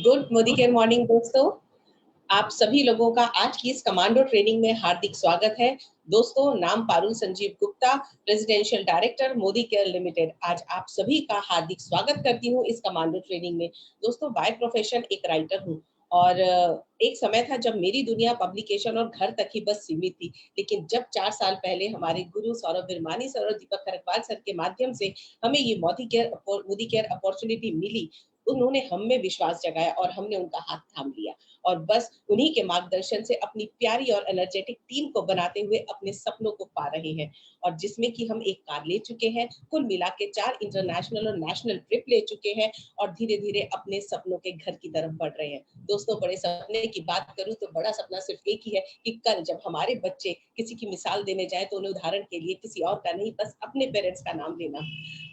Good Modi care morning दोस्तों, आप सभी लोगों का आज की इस कमांडो ट्रेनिंग में हार्दिक स्वागत है। दोस्तों, नाम Parul Sanjeev Gupta, residential director Modi care limited. आज आप सभी का हार्दिक स्वागत करती हूँ इस कमांडो ट्रेनिंग में। दोस्तों, बाय प्रोफेशन एक राइटर हूँ और एक समय था जब मेरी दुनिया पब्लिकेशन और घर तक ही बस सीमित थी। लेकिन जब 4 साल पहले हमारे गुरु सौरभ विरमानी सर और दीपक खरकवाल सर के माध्यम से हमें ये मोदी केयर अपॉर्चुनिटी मिली, उन्होंने हम में विश्वास जगाया और हमने उनका हाथ थाम लिया और बस उन्हीं के मार्गदर्शन से अपनी प्यारी और एनर्जेटिक टीम को बनाते हुए अपने सपनों को पा रहे हैं। और जिसमें कि हम एक कार ले चुके हैं, कुल मिला के 4 इंटरनेशनल और नेशनल ट्रिप ले चुके हैं और धीरे धीरे अपने सपनों के घर की तरफ बढ़ रहे हैं। दोस्तों, बड़े सपने की बात करूं तो बड़ा सपना सिर्फ एक ही है कि कल जब हमारे बच्चे किसी की मिसाल देने जाए तो उन्हें उदाहरण के लिए किसी और का नहीं, बस अपने पेरेंट्स का नाम लेना।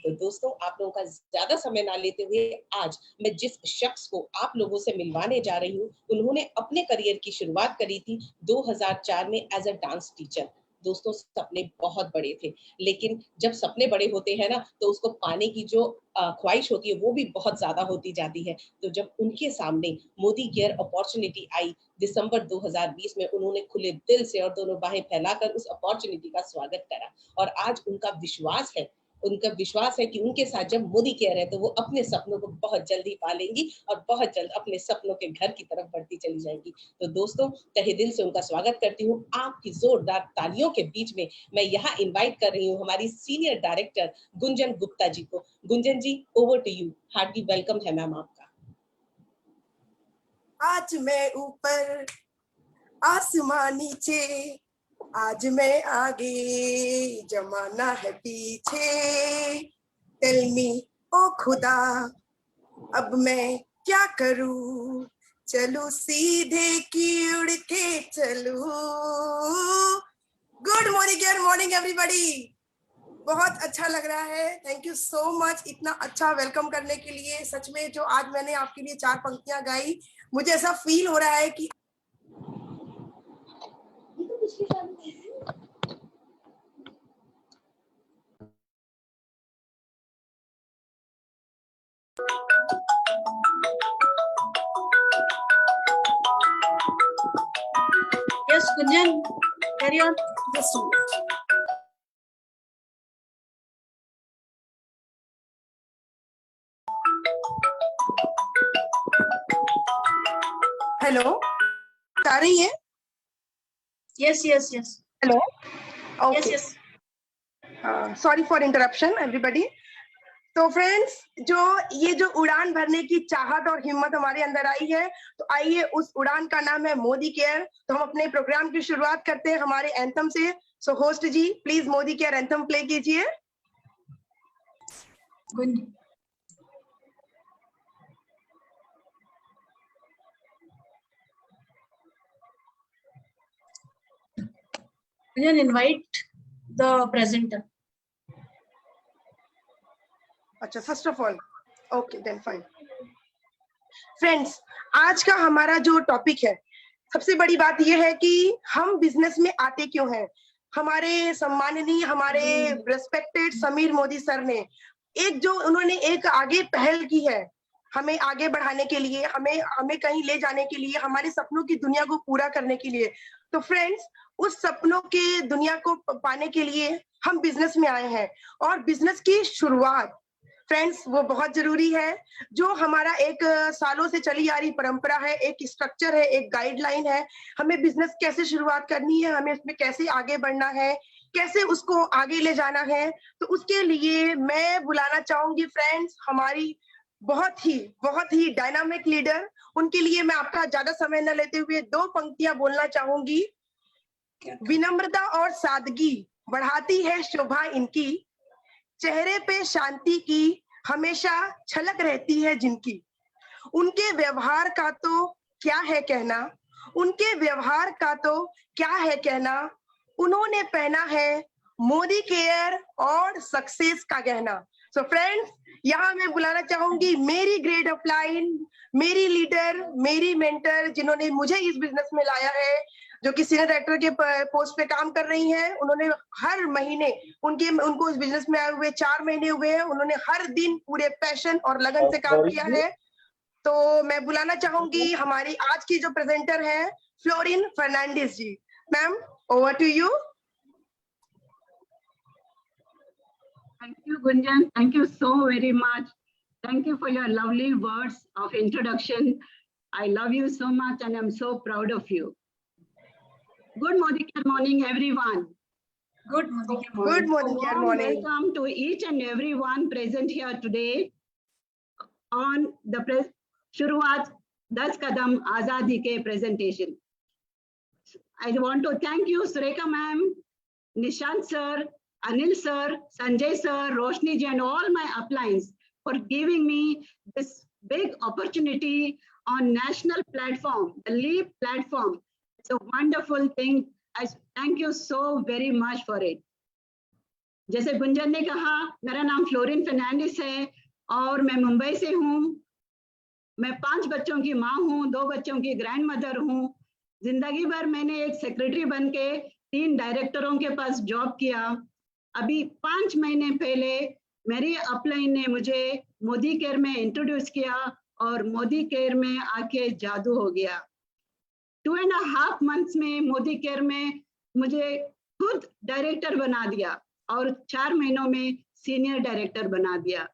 तो दोस्तों, आप लोगों का ज्यादा समय ना लेते हुए आज मैं जिस शख्स को आप लोगों से मिलवाने जा रही हूँ, उन्होंने अपने करियर की शुरुआत करी थी 2004 में एज अ डांस टीचर। दोस्तों, सपने बहुत बड़े थे, लेकिन जब सपने बड़े होते हैं ना तो उसको पाने की जो ख्वाहिश होती है वो भी बहुत ज्यादा होती जाती है। तो जब उनके सामने मोदी केयर अपॉर्चुनिटी आई दिसंबर 2020 में, उन्होंने खुले दिल से और दोनों बाहें फैलाकर उस अपॉर्चुनिटी का स्वागत करा और आज उनका विश्वास है कि उनके साथ जब मोदी केयर है तो वो अपने सपनों को बहुत जल्दी पा लेंगी और बहुत जल्द अपने सपनों के घर की तरफ बढ़ती चली जाएंगी। तो दोस्तों, तहे दिल से उनका स्वागत करती हूँ। आपकी जोरदार तालियों के बीच में मैं यहाँ इनवाइट कर रही हूँ हमारी सीनियर डायरेक्टर गुंजन गुप्ता जी को। Gunjan ji, over to you. Hearty welcome है मैम आपका। आज मैं ऊपर आसमां नीचे, आज मैं आगे जमाना है पीछे। टेल मी ओ खुदा, अब मैं क्या करूं, चलूं सीधे की उड़ के चलूं। Good morning everybody. बहुत अच्छा लग रहा है। थैंक यू सो मच इतना अच्छा वेलकम करने के लिए। सच में जो आज मैंने आपके लिए 4 पंक्तियां गाई, मुझे ऐसा फील हो रहा है कि Yes, Gunjan, carry on. Just a minute. Hello, आ रही है? Yes. Hello, okay. Yes. Sorry for interruption everybody. तो फ्रेंड्स, ये जो उड़ान भरने की चाहत और हिम्मत हमारे अंदर आई है, तो आइए उस उड़ान का नाम है मोदी केयर। तो हम अपने प्रोग्राम की शुरुआत करते हैं हमारे एंथम से। So host ji, please Modicare anthem play कीजिए। Gunjan, invite the presenter. अच्छा, first of all okay then fine. Friends, आज का हमारा जो टॉपिक है, सबसे बड़ी बात यह है कि हम बिजनेस में आते क्यों हैं। हमारे सम्माननीय, हमारे रेस्पेक्टेड समीर मोदी सर ने उन्होंने एक आगे पहल की है हमें आगे बढ़ाने के लिए, हमें कहीं ले जाने के लिए, हमारे सपनों की दुनिया को पूरा करने के लिए। तो फ्रेंड्स, उस सपनों की दुनिया को पाने के लिए हम बिजनेस में आए हैं और बिजनेस की शुरुआत फ्रेंड्स वो बहुत जरूरी है। जो हमारा एक सालों से चली आ रही परंपरा है, एक स्ट्रक्चर है, एक गाइडलाइन है, हमें बिजनेस कैसे शुरुआत करनी है, हमें उसमें कैसे आगे बढ़ना है, कैसे उसको आगे ले जाना है। तो उसके लिए मैं बुलाना चाहूंगी फ्रेंड्स हमारी बहुत ही डायनामिक लीडर। उनके लिए मैं आपका ज्यादा समय न लेते हुए 2 पंक्तियां बोलना चाहूंगी। विनम्रता और सादगी बढ़ाती है शोभा इनकी, चेहरे पे शांति की हमेशा छलक रहती है जिनकी। उनके व्यवहार का तो क्या है कहना, उनके व्यवहार का तो क्या है कहना। उन्होंने पहना है मोदी केयर और सक्सेस का गहना। सो फ्रेंड्स, यहाँ मैं बुलाना चाहूंगी मेरी ग्रेट अपलाइन, मेरी लीडर, मेरी मेंटर, जिन्होंने मुझे इस बिजनेस में लाया है, जो कि सीनियर डायरेक्टर के पोस्ट पे काम कर रही हैं। उन्होंने हर महीने उनको इस बिजनेस में आए हुए 4 महीने हुए हैं। उन्होंने हर दिन पूरे पैशन और लगन से काम किया है। तो मैं बुलाना चाहूंगी हमारी आज की जो प्रेजेंटर है Florin Fernandes ji. Ma'am, over to you. Thank you, Gunjan. Thank you so very much. Thank you for your lovely words of introduction. I love you so much and I'm so proud of you. Good morning, everyone. Good morning. Good morning, good Warm morning. welcome to each and everyone present here today on the Shuruaat 10 Kadam Azadi Ke presentation. I want to thank you, Surekha ma'am, Nishant sir, Anil sir, Sanjay sir, Roshni ji, and all my uplines for giving me this big opportunity on national platform, the LEAP platform. It's a wonderful thing. I thank you so very much for it. जैसे गुंजन ने कहा, मेरा नाम fluorine Fernandes है और मैं मुंबई से हूँ। मैं 5 बच्चों की माँ हूँ, 2 बच्चों की ग्रैंड मदर हूँ। जिंदगी भर मैंने एक सेक्रेटरी बन के 3 डायरेक्टरों के पास जॉब किया। अभी 5 महीने पहले मेरी अपलाइन ने मुझे मोदी केयर में इंट्रोड्यूस किया और मोदी केयर में आके जादू हो गया। 2.5 months में मोदी केयर में मुझे खुद डायरेक्टर बना दिया और 4 महीनों में सीनियर डायरेक्टर बना दिया।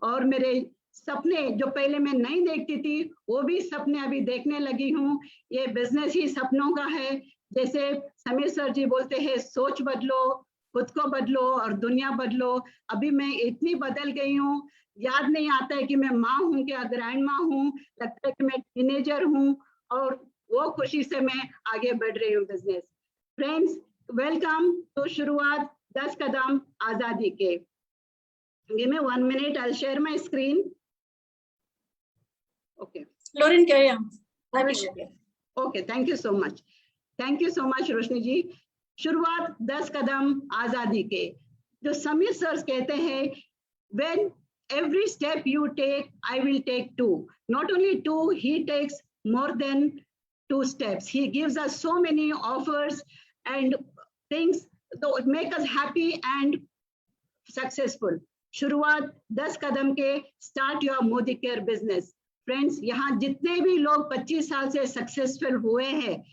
और मेरे सपने जो पहले मैं नहीं देखती थी, वो भी सपने अभी देखने लगी हूँ। ये बिजनेस ही सपनों का है। जैसे समीर सर जी बोलते हैं, सोच बदलो, खुद को बदलो और दुनिया बदलो। अभी मैं इतनी बदल गई हूँ, याद नहीं आता है कि मैं माँ हूँ क्या ग्रैंड माँ हूँ, लगता है कि मैं टीनेजर हूँ और वो खुशी से मैं आगे बढ़ रही हूँ बिजनेस। फ्रेंड्स, वेलकम टू शुरुआत 10 कदम आजादी के। Give me 1 minute, I'll share my screen. Okay. Florin, carry on. Okay, thank you so much. Thank you so much, Roshni ji. शुरुआत 10 कदम आजादी के। जो समीर सर कहते हैं, when every step you take, I will take 2. Not only 2, he takes more than 2 steps. He gives us so many offers and things that make us happy and successful. शुरुआत 10 कदम के, start your Modi care business. Friends, यहाँ जितने भी लोग 25 साल से successful हुए हैं,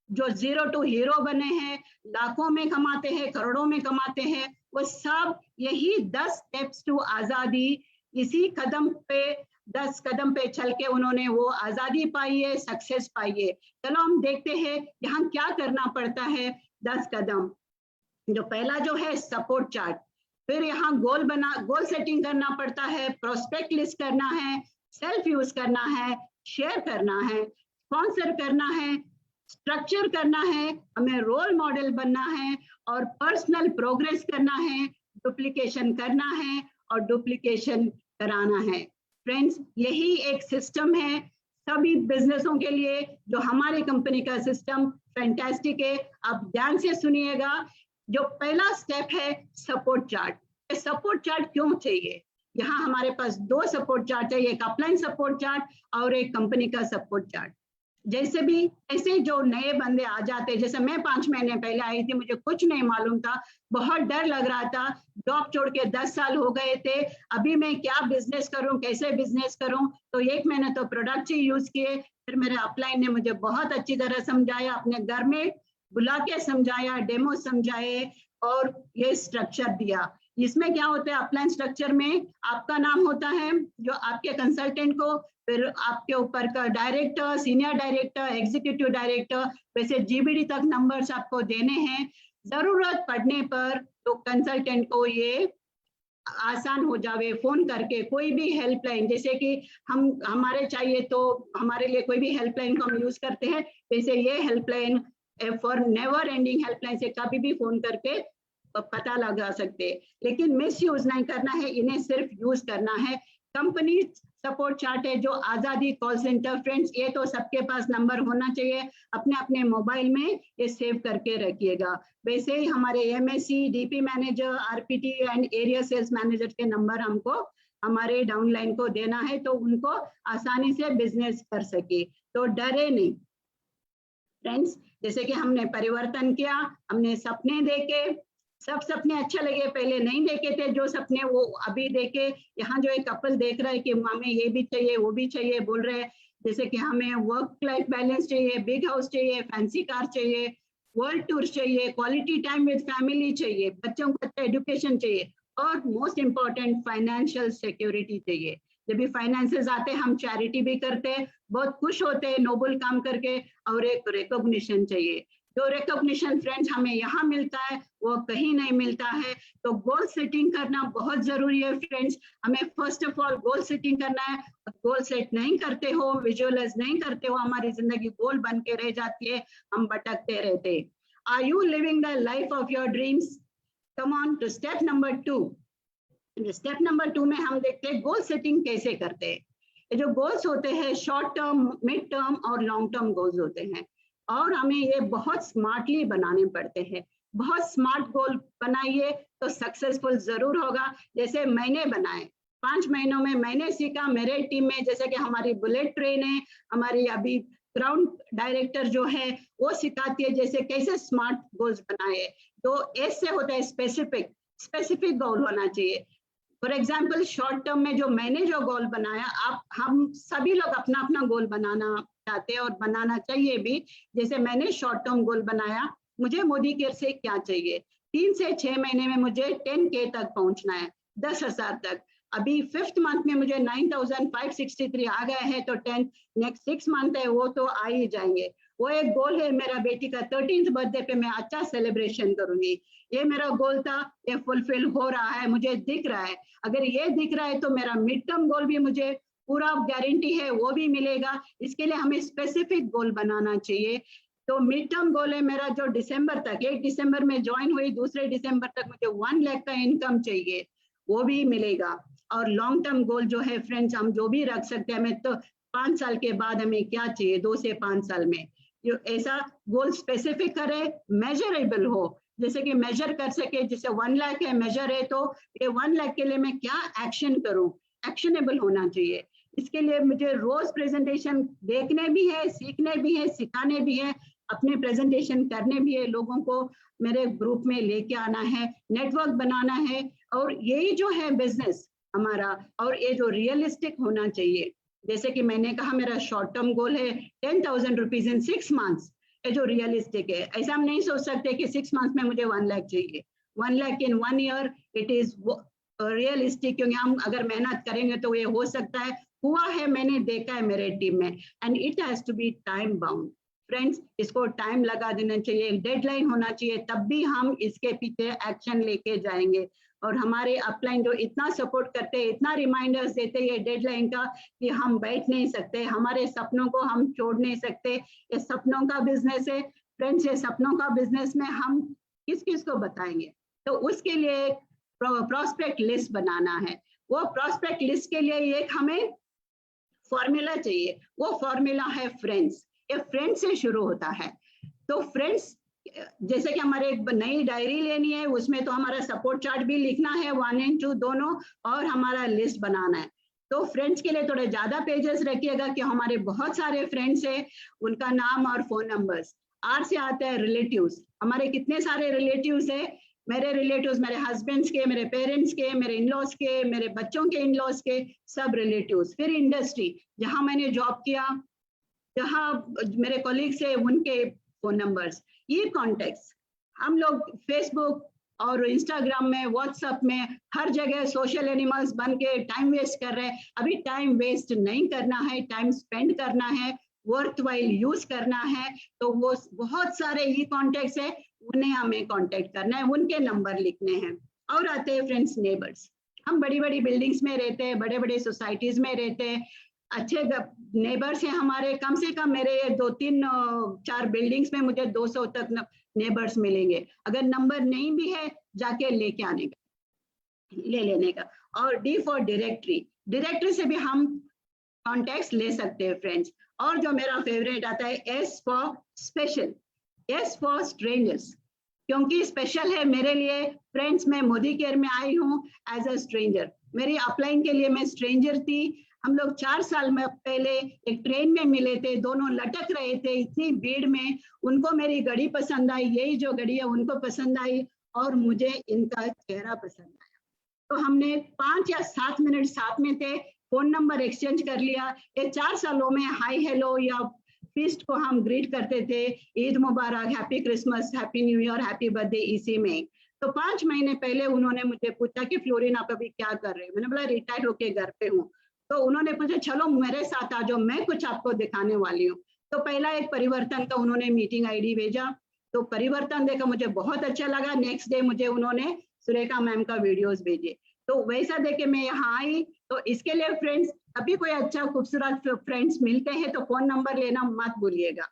जो 0 to हीरो बने हैं, लाखों में कमाते हैं, करोड़ों में कमाते हैं, वो सब यही 10 स्टेप्स टू आजादी, इसी कदम पे 10 कदम पे चल के उन्होंने वो आजादी पाई है, सक्सेस पाई है। चलो हम देखते हैं यहाँ क्या करना पड़ता है। 10 कदम जो पहला जो है सपोर्ट चार्ट, फिर यहाँ गोल सेटिंग करना पड़ता है, प्रोस्पेक्ट लिस्ट करना है, सेल्फ यूज करना है, शेयर करना है, स्पॉन्सर करना है, स्ट्रक्चर करना है, हमें रोल मॉडल बनना है और पर्सनल प्रोग्रेस करना है, डुप्लीकेशन करना है और डुप्लीकेशन कराना है। फ्रेंड्स, यही एक सिस्टम है सभी बिजनेसों के लिए। जो हमारी कंपनी का सिस्टम फैंटास्टिक है। आप ध्यान से सुनिएगा। जो पहला स्टेप है सपोर्ट चार्ट। सपोर्ट चार्ट क्यों चाहिए? यहाँ हमारे पास 2 सपोर्ट चार्ट है, एक अपलाइन सपोर्ट चार्ट और एक कंपनी का सपोर्ट चार्ट। जैसे भी ऐसे जो नए बंदे आ जाते, जैसे मैं 5 महीने पहले आई थी, मुझे कुछ नहीं मालूम था, बहुत डर लग रहा था, जॉब छोड़ के 10 साल हो गए थे, अभी मैं क्या बिजनेस करूं, कैसे बिजनेस करूं। तो 1 महीने तो प्रोडक्ट ही यूज किए, फिर मेरे अपलाइन ने मुझे बहुत अच्छी तरह समझाया, अपने घर में बुला के समझाया, डेमो समझाए और ये स्ट्रक्चर दिया। इसमें क्या होता है, अपलाइन स्ट्रक्चर में आपका नाम होता है, जो आपके कंसल्टेंट को, फिर आपके ऊपर का director, senior director, executive director, वैसे जीबीडी तक नंबर्स आपको देने हैं। जरूरत पड़ने पर तो कंसल्टेंट को ये आसान हो जावे, फोन करके कोई भी हेल्पलाइन, जैसे कि हमारे चाहिए तो हमारे लिए कोई भी हेल्पलाइन को हम यूज करते हैं, वैसे ये helpline for never ending helpline से कभी भी फोन करके पता लगा सकते हैं। लेकिन मिस यूज नहीं करना है, इन्हें सिर्फ यूज करना है। कंपनी सपोर्ट चार्ट है जो आजादी कॉल सेंटर। फ्रेंड्स, ये तो सबके पास नंबर होना चाहिए, अपने अपने मोबाइल में ये सेव करके रखिएगा। वैसे ही हमारे MSc, DP manager, RPT and area sales manager के नंबर हमको हमारे डाउनलाइन को देना है, तो उनको आसानी से बिजनेस कर सके, तो डरे नहीं। फ्रेंड्स, जैसे कि हमने परिवर्तन किया, हमने सपने देखे, सब सपने अच्छे लगे, पहले नहीं देखे थे जो सपने, वो अभी देखे। यहाँ जो एक कपल देख रहा है कि हमें ये भी चाहिए वो भी चाहिए, बोल रहे हैं जैसे कि हमें वर्क लाइफ बैलेंस चाहिए, बिग हाउस चाहिए, फैंसी कार चाहिए, वर्ल्ड टूर चाहिए, क्वालिटी टाइम विद फैमिली चाहिए, बच्चों को अच्छा एजुकेशन चाहिए, और मोस्ट इम्पोर्टेंट फाइनेंशियल सिक्योरिटी चाहिए। जब भी फाइनेंसेस आते हैं हम चैरिटी भी करते हैं, बहुत खुश होते हैं नोबल काम करके, और एक रिकॉग्निशन चाहिए। जो रिकॉग्निशन फ्रेंड्स हमें यहाँ मिलता है वो कहीं नहीं मिलता है। तो गोल सेटिंग करना बहुत जरूरी है फ्रेंड्स। हमें first of all goal setting करना है। गोल सेट नहीं करते हो, विजुअलाइज नहीं करते हो, हमारी जिंदगी गोल बन के रह जाती है, हम भटकते रहते। Are you living the life of your dreams? Come on to step number 2। Step number 2 में हम देखते हैं गोल सेटिंग कैसे करते हैं। ये जो गोल्स होते हैं शॉर्ट टर्म, मिड टर्म और लॉन्ग टर्म गोल्स होते हैं, और हमें ये बहुत स्मार्टली बनाने पड़ते हैं। बहुत स्मार्ट गोल बनाइए तो सक्सेसफुल जरूर होगा। जैसे मैंने बनाए, 5 महीनों में मैंने सीखा, मेरे टीम में जैसे कि हमारी बुलेट ट्रेन है, हमारी अभी ग्राउंड डायरेक्टर जो है वो सिखाती है जैसे कैसे स्मार्ट गोल्स बनाए। तो एस से होता है स्पेसिफिक गोल होना चाहिए। फॉर एग्जाम्पल शॉर्ट टर्म में जो मैंने जो गोल बनाया, हम सभी लोग अपना अपना गोल बनाना चाहते हैं और बनाना चाहिए भी। जैसे मैंने शॉर्ट टर्म गोल बनाया, मुझे मोदी केयर से क्या चाहिए, 3 से 6 महीने में मुझे 10K तक पहुंचना है, 10,000 तक। अभी 5th मंथ में मुझे 9,563 आ गए हैं, तो 10 नेक्स्ट 6 मंथ है वो तो आ ही जाएंगे। वो एक गोल है मेरा बेटी का 13th बर्थडे पे मैं अच्छा सेलिब्रेशन करूंगी। ये मेरा गोल था, ये फुलफिल हो रहा है, मुझे दिख रहा है। अगर ये दिख रहा है तो मेरा मिड टर्म गोल भी मुझे पूरा गारंटी है वो भी मिलेगा। इसके लिए हमें स्पेसिफिक गोल बनाना चाहिए। तो मिड टर्म गोल है मेरा जो दिसंबर तक, 1 दिसंबर में ज्वाइन हुई, 2 दिसंबर तक मुझे 1 लाख का इनकम चाहिए, वो भी मिलेगा। और लॉन्ग टर्म गोल जो है फ्रेंड्स, हम जो भी रख सकते हैं, हमें तो 5 साल के बाद हमें क्या चाहिए, 2 से 5 साल में जो ऐसा गोल स्पेसिफिक करे, मेजरेबल हो, जैसे कि मेजर कर सके। जैसे 1 लाख है, मेजर है, तो ये 1 लाख के लिए मैं क्या एक्शन करूं, एक्शनेबल होना चाहिए। इसके लिए मुझे रोज प्रेजेंटेशन देखने भी है, सीखने भी है, सिखाने भी है, अपने प्रेजेंटेशन करने भी है, लोगों को मेरे ग्रुप में लेके आना है, नेटवर्क बनाना है। और यही जो है बिजनेस हमारा, और ये जो रियलिस्टिक होना चाहिए। जैसे कि मैंने कहा मेरा शॉर्ट टर्म गोल है 10,000 रुपीज इन 6 मंथ्स, ये जो रियलिस्टिक है। ऐसा हम नहीं सोच सकते कि 6 मंथ्स में मुझे 1 लाख चाहिए, 1 लाख इन 1 ईयर, इट इज रियलिस्टिक। क्योंकि हम अगर मेहनत करेंगे तो ये हो सकता है, हुआ है, मैंने देखा है मेरे टीम में। And it has to be time bound friends, इसको टाइम लगा देना चाहिए, डेडलाइन होना चाहिए, तब भी हम इसके पीछे एक्शन लेके जाएंगे। और हमारे अपलाइन जो इतना सपोर्ट करते हैं, इतना रिमाइंडर्स देते हैं डेडलाइन का, कि हम बैठ नहीं सकते, हमारे सपनों को हम छोड़ नहीं सकते। ये सपनों का बिजनेस है फ्रेंड्स, ये सपनों का बिजनेस में हम किस किस को बताएंगे। तो उसके लिए प्रॉस्पेक्ट लिस्ट बनाना है। वो प्रॉस्पेक्ट लिस्ट के लिए एक हमें फॉर्मूला चाहिए, वो फॉर्मूला है फ्रेंड्स। ये फ्रेंड्स से शुरू होता है। तो फ्रेंड्स, जैसे कि हमारे एक नई डायरी लेनी है, उसमें तो हमारा सपोर्ट चार्ट भी लिखना है 1 और 2 दोनों, और हमारा लिस्ट बनाना है। तो फ्रेंड्स के लिए थोड़े ज्यादा पेजेस रखिएगा कि हमारे बहुत सारे फ्रेंड्स हैं, उनका नाम और फोन नंबर्स। आर से आता है रिलेटिव्स, हमारे कितने सारे रिलेटिव्स है। मेरे रिलेटिव्स, मेरे हस्बैंड्स के, मेरे पेरेंट्स के, मेरे इन-लॉज के, मेरे बच्चों के इन-लॉज के, सब रिलेटिव्स। फिर इंडस्ट्री, जहां मैंने जॉब किया, जहां मेरे कॉलीग्स है, उनके फोन नंबर्स। ये कॉन्टेक्ट्स हम लोग फेसबुक और इंस्टाग्राम में, व्हाट्सएप में, हर जगह सोशल एनिमल्स बन के टाइम वेस्ट कर रहे हैं। अभी टाइम वेस्ट नहीं करना है, टाइम स्पेंड करना है, वर्थ वाइल यूज करना है। तो वो बहुत सारे ये कॉन्टेक्ट्स है, उन्हें हमें कांटेक्ट करना है, उनके नंबर लिखने हैं। और आते हैं फ्रेंड्स नेबर्स। हम बड़ी बड़ी बिल्डिंग्स में रहते हैं, बड़े बड़े सोसाइटीज में रहते हैं, अच्छे नेबर्स हैं हमारे। कम से कम मेरे 2-3-4 बिल्डिंग्स में मुझे 200 तक नेबर्स मिलेंगे। अगर नंबर नहीं भी है, जाके लेके आने का, ले लेने का। और डी फॉर डायरेक्टरी, डायरेक्टरी से भी हम कॉन्टेक्ट्स ले सकते हैं फ्रेंड्स। और जो मेरा फेवरेट आता है S for special, S for strangers, क्योंकि स्पेशल है मेरे लिए फ्रेंड्स। मैं मोदी केयर में आई हूँ एज अ स्ट्रेंजर, मेरी अपलाइन के लिए मैं स्ट्रेंजर थी। हम लोग 4 साल में पहले एक ट्रेन में मिले थे, दोनों लटक रहे थे इतनी भीड़ में। उनको मेरी गाड़ी पसंद आई, यही जो गाड़ी है उनको पसंद आई, और मुझे इनका चेहरा पसंद आया। तो हमने 5 या 7 मिनट साथ में थे, फोन नंबर एक्सचेंज कर लिया। ये 4 सालों में हाई हेलो या फीस्ट को हम ग्रीट करते थे, ईद मुबारक, happy Christmas, happy new year, happy birthday, इसी में। तो 5 महीने पहले उन्होंने मुझे पूछा कि फ्लोरिन आप अभी क्या कर रहे हैं। मैंने बोला रिटायर होके घर पे हूँ। तो उन्होंने पूछा चलो मेरे साथ आ जाओ, मैं कुछ आपको दिखाने वाली हूँ। तो पहला एक परिवर्तन का उन्होंने मीटिंग आईडी भेजा, तो परिवर्तन देखा मुझे बहुत अच्छा लगा। नेक्स्ट डे मुझे उन्होंने सुरेखा मैम का वीडियोस भेजे, तो वैसा देख के मैं यहाँ आई। तो इसके लिए फ्रेंड्स, अभी कोई अच्छा खूबसूरत फ्रेंड्स मिलते हैं तो फोन नंबर लेना मत भूलिएगा।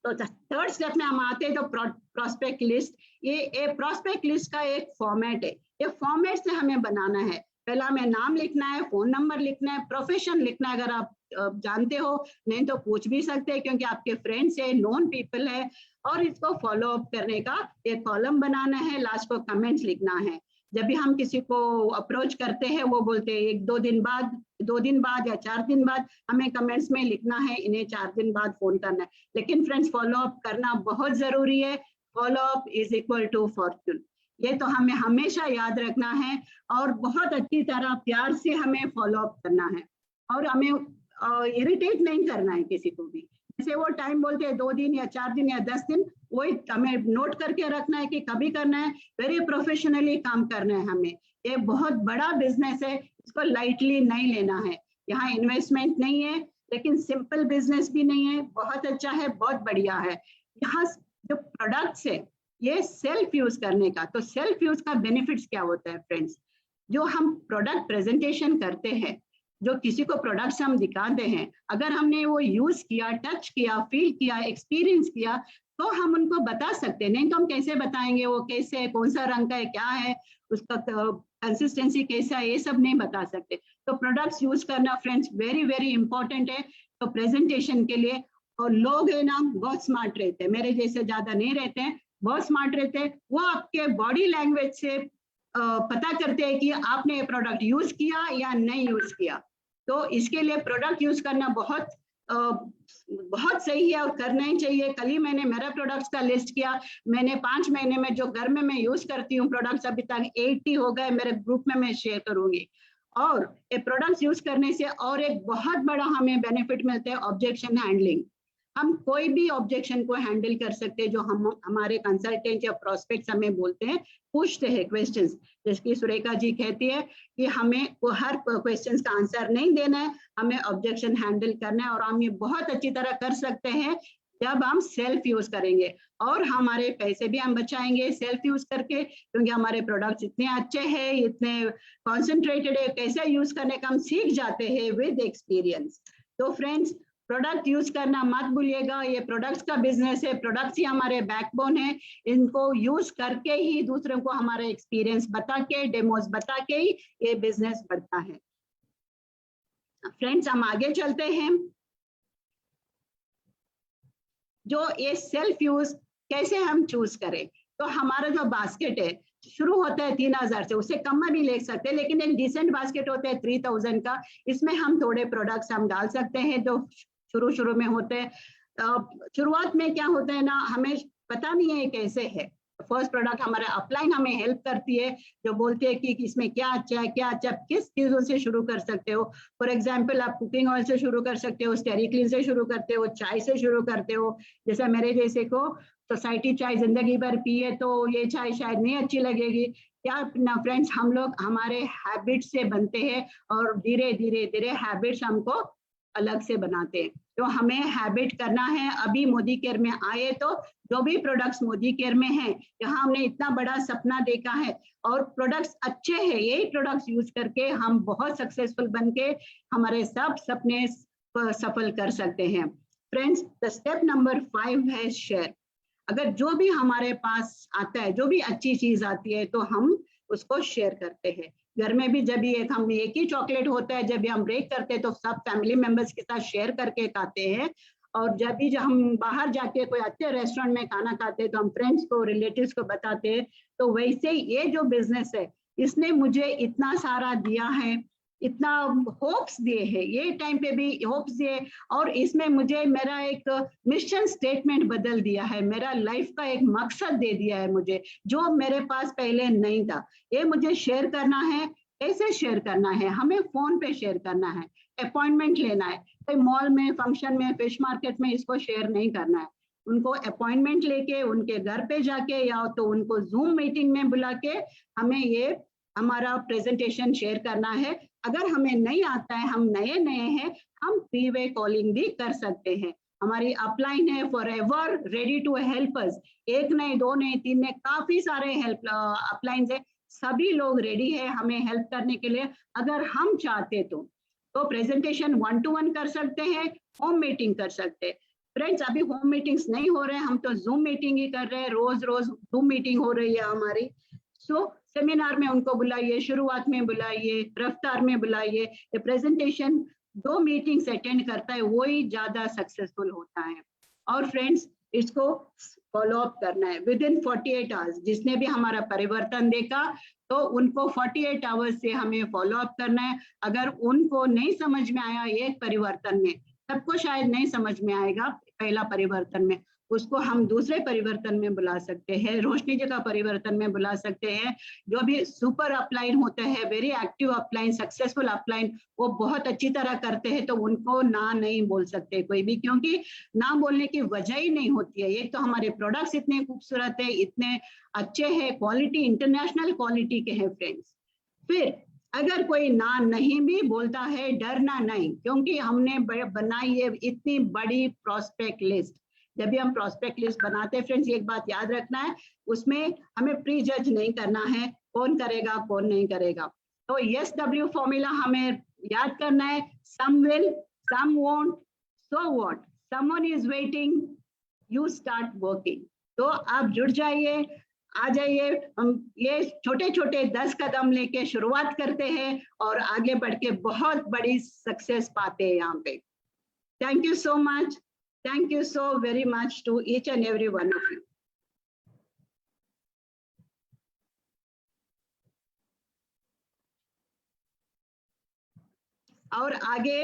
तो थर्ड स्टेप में हम आते हैं तो प्रोस्पेक्ट लिस्ट। ये प्रोस्पेक्ट लिस्ट का एक फॉर्मेट है, ये फॉर्मेट से हमें बनाना है। पहला हमें नाम लिखना है, फोन नंबर लिखना है, प्रोफेशन लिखना है, अगर आप जानते हो, नहीं तो पूछ भी सकते हैं क्योंकि आपके फ्रेंड्स है, नोन पीपल है। और इसको फॉलो अप करने का एक कॉलम बनाना है, लास्ट को कमेंट्स लिखना है। जब भी हम किसी को अप्रोच करते हैं वो बोलते हैं 1-2 दिन बाद, 2 दिन बाद या 4 दिन बाद हमें कमेंट्स में लिखना है, इन्हें 4 दिन बाद फोन करना है। लेकिन फ्रेंड्स फॉलो अप करना बहुत जरूरी है। Follow up is equal to fortune, ये तो हमें हमेशा याद रखना है और बहुत अच्छी तरह प्यार से हमें फॉलो अप करना है और हमें इरिटेट नहीं करना है किसी को भी। जैसे वो टाइम बोलते हैं 2 दिन या 4 दिन या 10 दिन, वही हमें नोट करके रखना है कि कभी करना है। वेरी प्रोफेशनली काम करना है हमें। ये बहुत बड़ा बिजनेस है, इसको लाइटली नहीं लेना है। यहाँ इन्वेस्टमेंट नहीं है, लेकिन सिंपल बिजनेस भी नहीं है, बहुत अच्छा है, बहुत बढ़िया है। यहाँ जो प्रोडक्ट्स है ये सेल्फ यूज करने का, तो सेल्फ यूज का बेनिफिट्स क्या होता है फ्रेंड्स? जो हम प्रोडक्ट प्रेजेंटेशन करते हैं, जो किसी को प्रोडक्ट्स हम दिखाते हैं, अगर हमने वो यूज किया, टच किया, फील किया, एक्सपीरियंस किया, तो हम उनको बता सकते हैं। नहीं तो हम कैसे बताएंगे वो कैसे है, कौन सा रंग का है, क्या है, उसका कंसिस्टेंसी कैसा है, ये सब नहीं बता सकते। तो प्रोडक्ट्स यूज करना फ्रेंड्स वेरी वेरी इंपॉर्टेंट है तो प्रेजेंटेशन के लिए। और लोग है ना बहुत स्मार्ट रहते हैं, मेरे जैसे ज्यादा नहीं रहते हैं, बहुत स्मार्ट रहते हैं। वो आपके बॉडी लैंग्वेज से पता करते हैं कि आपने ये प्रोडक्ट यूज किया या नहीं यूज किया। तो इसके लिए प्रोडक्ट यूज करना बहुत सही है और करना ही चाहिए। कल ही मैंने मेरा प्रोडक्ट्स का लिस्ट किया, मैंने 5 महीने में जो घर में मैं यूज करती हूँ प्रोडक्ट्स अभी तक 80 हो गए, मेरे ग्रुप में मैं शेयर करूंगी। और ये प्रोडक्ट्स यूज करने से और एक बहुत बड़ा हमें बेनिफिट मिलता है, ऑब्जेक्शन हैंडलिंग। हम कोई भी ऑब्जेक्शन को हैंडल कर सकते हैं जो हम हमारे कंसल्टेंट या प्रोस्पेक्ट्स हमें बोलते हैं, पूछते हैं क्वेश्चंस। जैसे कि सुरेखा जी कहती है कि हमें वो हर क्वेश्चंस का आंसर नहीं देना है, हमें ऑब्जेक्शन हैंडल करना है। और हम ये बहुत अच्छी तरह कर सकते हैं जब हम सेल्फ यूज करेंगे, और हमारे पैसे भी हम बचाएंगे सेल्फ यूज करके, क्योंकि हमारे प्रोडक्ट्स इतने अच्छे हैं, इतने कॉन्सेंट्रेटेड है, कैसे यूज करने का हम सीख जाते हैं विद एक्सपीरियंस। तो फ्रेंड्स प्रोडक्ट यूज करना मत भूलिएगा, ये प्रोडक्ट्स का बिजनेस है, प्रोडक्ट्स ही हमारे बैकबोन है। इनको यूज करके ही दूसरों को हमारा एक्सपीरियंस बता के, डेमोस बता के ही ये बिजनेस बढ़ता है। फ्रेंड्स हम आगे चलते हैं। जो ये सेल्फ यूज कैसे हम चूज करें, तो हमारा जो बास्केट है शुरू होता है 3000 से, उससे कम में भी ले सकते हैं, लेकिन एक डिसेंट बास्केट होता है 3000 का। इसमें हम थोड़े प्रोडक्ट्स हम डाल सकते हैं जो शुरू में होते हैं। शुरुआत में क्या होता है ना, हमें पता नहीं है कैसे है। फर्स्ट प्रोडक्ट हमारा अपलाइन हमें हेल्प करती है, जो बोलते हैं कि इसमें क्या अच्छा है, क्या अच्छा, किस चीजों से शुरू कर सकते हो। फॉर एग्जांपल आप कुकिंग ऑयल से शुरू कर सकते हो, स्टेरिक्लीन से शुरू करते हो, चाय से शुरू करते हो। जैसे मेरे जैसे को सोसाइटी चाय जिंदगी भर पिए तो ये चाय शायद नहीं अच्छी लगेगी। क्या ना फ्रेंड्स, हम लोग हमारे हैबिट से बनते हैं और धीरे धीरे हैबिट्स हमको अलग से बनाते हैं। तो हमें हैबिट करना है। अभी मोदी केयर में आए तो जो भी प्रोडक्ट्स मोदी केयर में हैं, यहाँ हमने इतना बड़ा सपना देखा है और प्रोडक्ट्स अच्छे हैं, यही प्रोडक्ट्स यूज करके हम बहुत सक्सेसफुल बन के हमारे सब सपने सफल कर सकते हैं। फ्रेंड्स द स्टेप नंबर 5 है शेयर। अगर जो भी हमारे पास आता है, जो भी अच्छी चीज आती है, तो हम उसको शेयर करते हैं। घर में भी जब भी हम एक ही चॉकलेट होता है, जब भी हम ब्रेक करते हैं तो सब फैमिली मेंबर्स के साथ शेयर करके खाते हैं। और जब भी हम बाहर जाके कोई अच्छे रेस्टोरेंट में खाना खाते हैं तो हम फ्रेंड्स को, रिलेटिव्स को बताते हैं। तो वैसे ये जो बिजनेस है, इसने मुझे इतना सारा दिया है, इतना होप्स दिए हैं, ये टाइम पे भी होप्स दिए, और इसमें मुझे मेरा एक मिशन स्टेटमेंट बदल दिया है, मेरा लाइफ का एक मकसद दे दिया है मुझे, जो मेरे पास पहले नहीं था। ये मुझे शेयर करना है। कैसे शेयर करना है? हमें फोन पे शेयर करना है, अपॉइंटमेंट लेना है, कोई मॉल में, फंक्शन में, फिश मार्केट में इसको शेयर नहीं करना है। उनको अपॉइंटमेंट लेके उनके घर पे जाके या तो उनको जूम मीटिंग में बुला के हमें ये हमारा प्रेजेंटेशन शेयर करना है। अगर हमें नहीं आता है, हम नए नए हैं, हम 3-वे कॉलिंग भी कर सकते हैं। हमारी अपलाइन है forever ready to help us. एक नहीं, दो नहीं, तीन नहीं, काफी सारे हेल्प अपलाइन है, सभी लोग रेडी है हमें हेल्प करने के लिए अगर हम चाहते तो प्रेजेंटेशन 1-to-1 कर सकते हैं, होम मीटिंग कर सकते हैं। फ्रेंड्स, अभी होम मीटिंग्स नहीं हो रहे हैं, हम तो जूम मीटिंग ही कर रहे हैं, रोज रोज जूम मीटिंग हो रही है हमारी। सो सेमिनार में उनको बुलाइए, शुरुआत में बुलाइए, रफ्तार में बुलाइए। ये प्रेजेंटेशन 2 मीटिंग्स अटेंड करता है, वही ज्यादा सक्सेसफुल होता है। और फ्रेंड्स, इसको फॉलो अप करना है विद इन 48 आवर्स। जिसने भी हमारा परिवर्तन देखा तो उनको 48 आवर्स से हमें फॉलो अप करना है। अगर उनको नहीं समझ में आया एक परिवर्तन में, सबको शायद नहीं समझ में आएगा पहला परिवर्तन में, उसको हम दूसरे परिवर्तन में बुला सकते हैं, रोशनी जी का परिवर्तन में बुला सकते हैं। जो भी सुपर अपलाइन होते हैं, very active upline, successful upline, वो बहुत अच्छी तरह करते हैं, तो उनको ना नहीं बोल सकते कोई भी, क्योंकि ना बोलने की वजह ही नहीं होती है। एक तो हमारे प्रोडक्ट्स इतने खूबसूरत है, इतने अच्छे हैं, क्वालिटी इंटरनेशनल क्वालिटी के हैं फ्रेंड्स। फिर अगर कोई ना नहीं भी बोलता है, डरना नहीं, क्योंकि हमने बनाई है इतनी बड़ी प्रोस्पेक्ट लिस्ट। जब भी हम प्रोस्पेक्ट लिस्ट बनाते हैं फ्रेंड्स, एक बात याद रखना है, उसमें हमें प्री जज नहीं करना है कौन करेगा कौन नहीं करेगा। तो SW फॉर्मूला हमें याद करना है, some will, some won't, so what, someone is waiting, you start working. तो आप जुड़ जाइए, आ जाइए, हम ये छोटे छोटे 10 कदम लेके शुरुआत करते हैं और आगे बढ़ के बहुत बड़ी सक्सेस पाते हैं यहाँ पे। Thank you so much, thank you so very much to each and every one of you. और आगे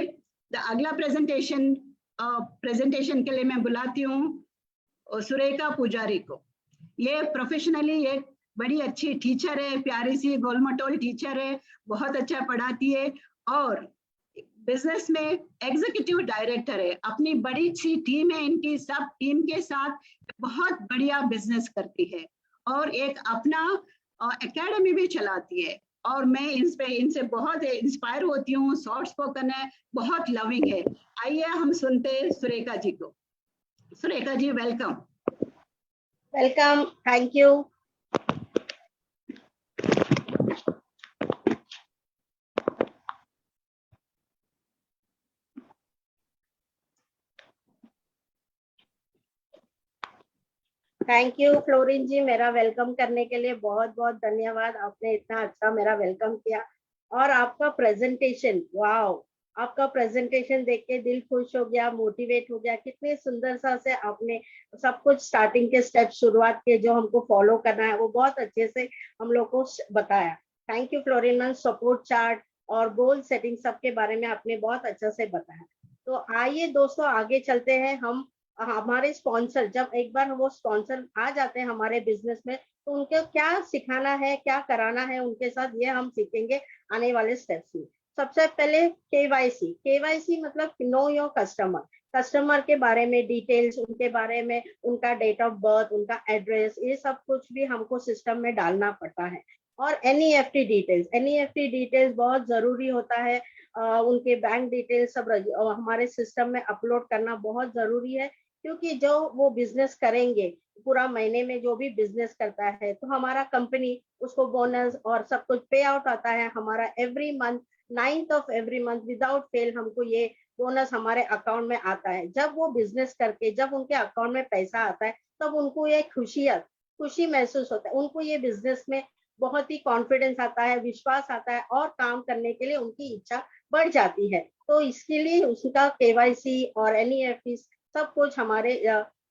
अगला प्रेजेंटेशन के लिए मैं बुलाती हूँ सुरेखा पुजारी को। ये प्रोफेशनली एक बड़ी अच्छी टीचर है, प्यारी सी गोलमटोल टीचर है, बहुत अच्छा पढ़ाती है और बिजनेस में एग्जीक्यूटिव डायरेक्टर है। अपनी बड़ी सी टीम है इनकी, सब टीम के साथ बहुत बढ़िया बिजनेस करती है और एक अपना एकेडमी भी चलाती है। और मैं इनसे बहुत इंस्पायर होती हूँ, सॉफ्ट स्पोकन है, बहुत लविंग है। आइए हम सुनते हैं सुरेखा जी को। Surekha ji, welcome. Welcome, thank you. Thank you Florin ji, मेरा वेलकम करने के लिए बहुत बहुत धन्यवाद। आपने इतना अच्छा मेरा वेलकम किया और आपका प्रेजेंटेशन, वाओ, आपका प्रेजेंटेशन देख के दिल खुश हो गया, मोटिवेट हो गया। कितने सुंदर सा से आपने सब कुछ स्टार्टिंग के स्टेप, शुरुआत के जो हमको फॉलो करना है वो बहुत अच्छे से हम लोग को बताया। Thank you fluorine ma'am. Support chart और गोल सेटिंग सबके बारे में आपने बहुत अच्छा से बताया। तो आइए दोस्तों आगे चलते हैं। हम हमारे स्पॉन्सर, जब एक बार वो स्पॉन्सर आ जाते हैं हमारे बिजनेस में, तो उनको क्या सिखाना है, क्या कराना है उनके साथ, ये हम सीखेंगे आने वाले स्टेप्स में। सबसे पहले केवाईसी मतलब नो योर कस्टमर। कस्टमर के बारे में डिटेल्स, उनके बारे में, उनका डेट ऑफ बर्थ, उनका एड्रेस, ये सब कुछ भी हमको सिस्टम में डालना पड़ता है। और NEFT डिटेल्स बहुत जरूरी होता है। उनके बैंक डिटेल्स सब हमारे सिस्टम में अपलोड करना बहुत जरूरी है, क्योंकि जो वो बिजनेस करेंगे पूरा महीने में, जो भी बिजनेस करता है तो हमारा कंपनी उसको बोनस और सब कुछ पे आउट आता है हमारा every month, 9th of every month without fail हमको ये बोनस हमारे अकाउंट में आता है। जब वो बिजनेस करके जब उनके अकाउंट में पैसा आता है तब उनको ये खुशी महसूस होता है, उनको ये बिजनेस में बहुत ही कॉन्फिडेंस आता है, विश्वास आता है और काम करने के लिए उनकी इच्छा बढ़ जाती है। तो इसके लिए उसका KYC और NEFT सब कुछ हमारे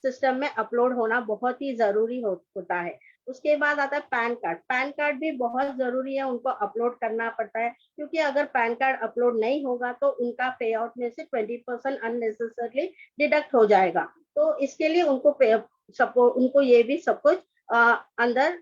सिस्टम में अपलोड होना बहुत ही जरूरी होता है। उसके बाद आता है पैन कार्ड। पैन कार्ड भी बहुत जरूरी है, उनको अपलोड करना पड़ता है, क्योंकि अगर पैन कार्ड अपलोड नहीं होगा तो उनका पे आउट में से 20% अननेसेसरली डिडक्ट हो जाएगा। तो इसके लिए उनको सपोर्ट, उनको ये भी सब कुछ अंदर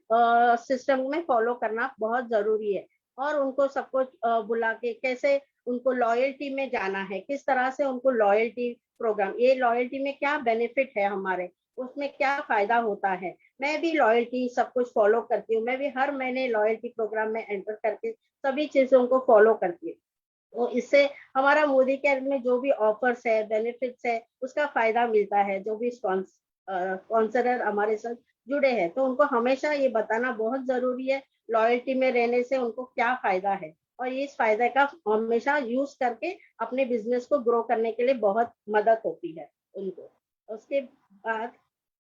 सिस्टम में फॉलो करना बहुत जरूरी है। और उनको सब कुछ बुला के कैसे उनको लॉयल्टी में जाना है, किस तरह से उनको लॉयल्टी प्रोग्राम, ये लॉयल्टी में क्या बेनिफिट है हमारे, उसमें क्या फायदा होता है। मैं भी लॉयल्टी सब कुछ फॉलो करती हूँ, मैं भी हर महीने लॉयल्टी प्रोग्राम में एंटर करके सभी चीजों को फॉलो करती हूँ। तो इससे हमारा मोदी केयर में जो भी ऑफर्स है, बेनिफिट्स है, उसका फायदा मिलता है। जो भी स्पॉन्सरर हमारे साथ जुड़े हैं तो उनको हमेशा ये बताना बहुत जरूरी है, लॉयल्टी में रहने से उनको क्या फायदा है, और इस फायदे का हमेशा यूज करके अपने बिजनेस को ग्रो करने के लिए बहुत मदद होती है उनको। उसके बाद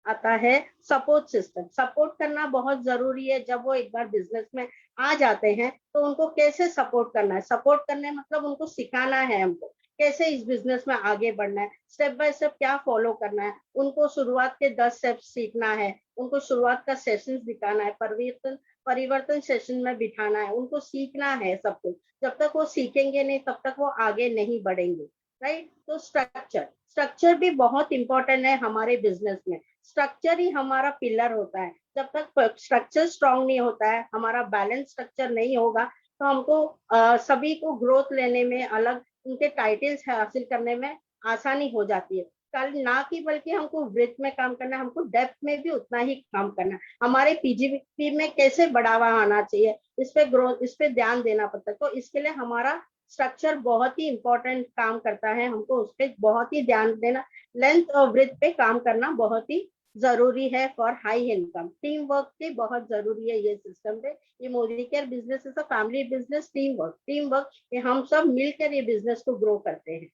आता है सपोर्ट सिस्टम। सपोर्ट करना बहुत जरूरी है। जब वो एक बार बिजनेस में आ जाते हैं तो उनको कैसे सपोर्ट करना है, सपोर्ट करने मतलब उनको सिखाना है हमको कैसे इस बिजनेस में आगे बढ़ना है, स्टेप बाय स्टेप क्या फॉलो करना है। उनको शुरुआत के 10 स्टेप सीखना है, उनको शुरुआत का सेशन दिखाना है, परिवर्तन सेशन में बिठाना है, उनको सीखना है सब कुछ। जब तक वो सीखेंगे नहीं तब तक वो आगे नहीं बढ़ेंगे, राइट। तो स्ट्रक्चर भी बहुत इंपॉर्टेंट है हमारे बिजनेस में। स्ट्रक्चर ही हमारा पिलर होता है। जब तक स्ट्रक्चर स्ट्रांग नहीं होता है, हमारा बैलेंस स्ट्रक्चर नहीं होगा, तो हमको सभी को ग्रोथ लेने में, अलग उनके टाइटल्स हासिल करने में आसानी हो जाती है। कल ना कि बल्कि हमको ब्रेथ में काम करना है, हमको डेप्थ में भी उतना ही काम करना है। हमारे पीजीपी में कैसे बढ़ावा आना चाहिए, इस पे ग्रोथ, इस पे ध्यान देना पड़ता है। तो इसके लिए हमारा स्ट्रक्चर बहुत ही इंपॉर्टेंट काम करता है, हमको उस पर बहुत ही ध्यान देना, लेंथ और ब्रेथ पे काम करना बहुत ही जरूरी है for high income. Team work भी बहुत जरूरी है ये सिस्टम पे। ये Modi care business is a family business. Team work ये हम सब मिलकर ये बिजनेस को ग्रो करते हैं,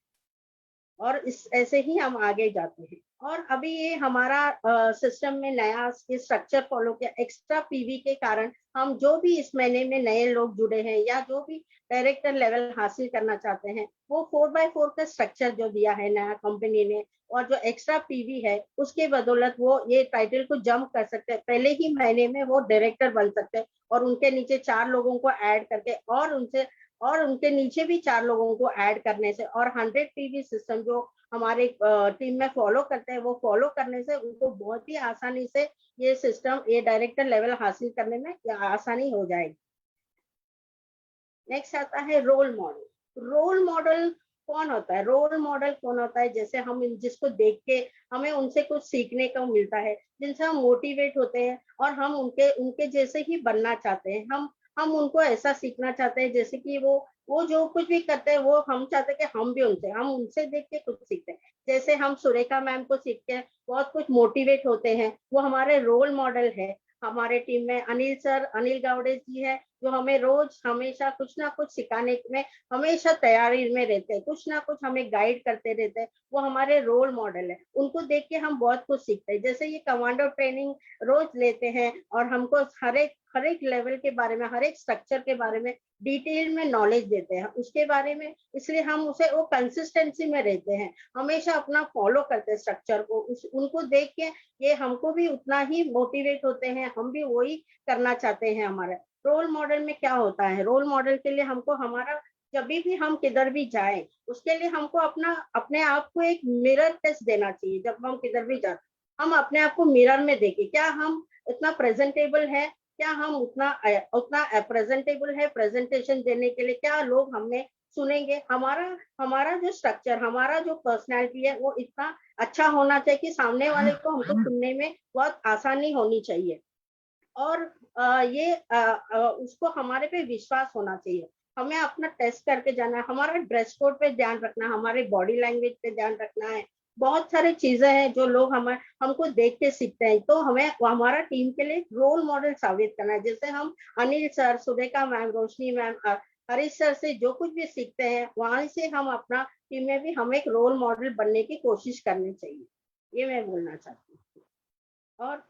और इस ऐसे ही हम आगे जाते हैं। और अभी ये हमारा सिस्टम में नया स्ट्रक्चर फॉलो किया, एक्स्ट्रा पीवी के कारण हम जो भी इस महीने में नए लोग जुड़े हैं या जो भी डायरेक्टर लेवल हासिल करना चाहते हैं, वो 4x4 का स्ट्रक्चर जो दिया है नया कंपनी ने, और जो एक्स्ट्रा पीवी है उसके बदौलत वो ये टाइटल को जंप कर सकते हैं, पहले ही महीने में वो डायरेक्टर बन सकते हैं, और उनके नीचे 4 लोगों को ऐड करके, और उनके नीचे भी 4 लोगों को ऐड करने से, और 100 पीवी सिस्टम जो हमारे टीम में फॉलो करते हैं, वो फॉलो करने से उनको बहुत ही आसानी से ये सिस्टम, ये डायरेक्टर लेवल हासिल करने में आसानी हो जाएगी। नेक्स्ट आता है रोल मॉडल। रोल मॉडल कौन होता है? रोल मॉडल कौन होता है? जैसे हम जिसको देख के हमें उनसे कुछ सीखने को मिलता है, जिनसे हम मोटिवेट होते हैं, और हम उनके जैसे ही बनना चाहते हैं। हम उनको ऐसा सीखना चाहते हैं जैसे कि वो जो कुछ भी करते हैं वो हम चाहते हैं कि हम उनसे देख के कुछ सीखते हैं। जैसे हम सुरेखा मैम को सीख के बहुत कुछ मोटिवेट होते हैं, वो हमारे रोल मॉडल है। हमारे टीम में अनिल गावड़े जी है, जो हमें रोज हमेशा कुछ ना कुछ सिखाने में हमेशा तैयारी में रहते हैं, कुछ ना कुछ हमें गाइड करते रहते हैं। वो हमारे रोल मॉडल है, उनको देख के हम बहुत कुछ सीखते हैं। जैसे ये कमांडो ट्रेनिंग रोज लेते हैं, और हमको हर एक लेवल के बारे में, हर एक स्ट्रक्चर के बारे में डिटेल में नॉलेज देते हैं उसके बारे में, इसलिए हम उसे वो कंसिस्टेंसी में रहते हैं, हमेशा अपना फॉलो करते हैं स्ट्रक्चर को। उनको देख के ये हमको भी उतना ही मोटिवेट होते हैं, हम भी वही करना चाहते हैं। हमारे रोल मॉडल में क्या होता है? रोल मॉडल के लिए हमको हमारा, जब भी हम किधर भी जाएं, उसके लिए हमको अपने आप को एक मिरर टेस्ट देना चाहिए। जब हम किधर भी जाते, हम अपने आप को मिरर में देखें, क्या हम इतना प्रेजेंटेबल है, क्या हम उतना प्रेजेंटेबल है प्रेजेंटेशन देने के लिए, क्या लोग हमें सुनेंगे। हमारा जो स्ट्रक्चर, हमारा जो पर्सनैलिटी है, वो इतना अच्छा होना चाहिए कि सामने वाले को हमको सुनने में बहुत आसानी होनी चाहिए, और उसको हमारे पे विश्वास होना चाहिए। हमें अपना टेस्ट करके जाना है, हमारा ड्रेस कोड पे ध्यान रखना है, हमारे बॉडी लैंग्वेज पे ध्यान रखना है। बहुत सारी चीजें हैं जो लोग हमको देख के सीखते हैं, तो हमें हमारा टीम के लिए रोल मॉडल साबित करना है। जैसे हम अनिल सर, सुरेखा मैम, रोशनी मैम, हरीश सर से जो कुछ भी सीखते हैं, वहां से हम अपना टीम में भी हम एक रोल मॉडल बनने की कोशिश करनी चाहिए, ये मैं बोलना चाहती हूँ। और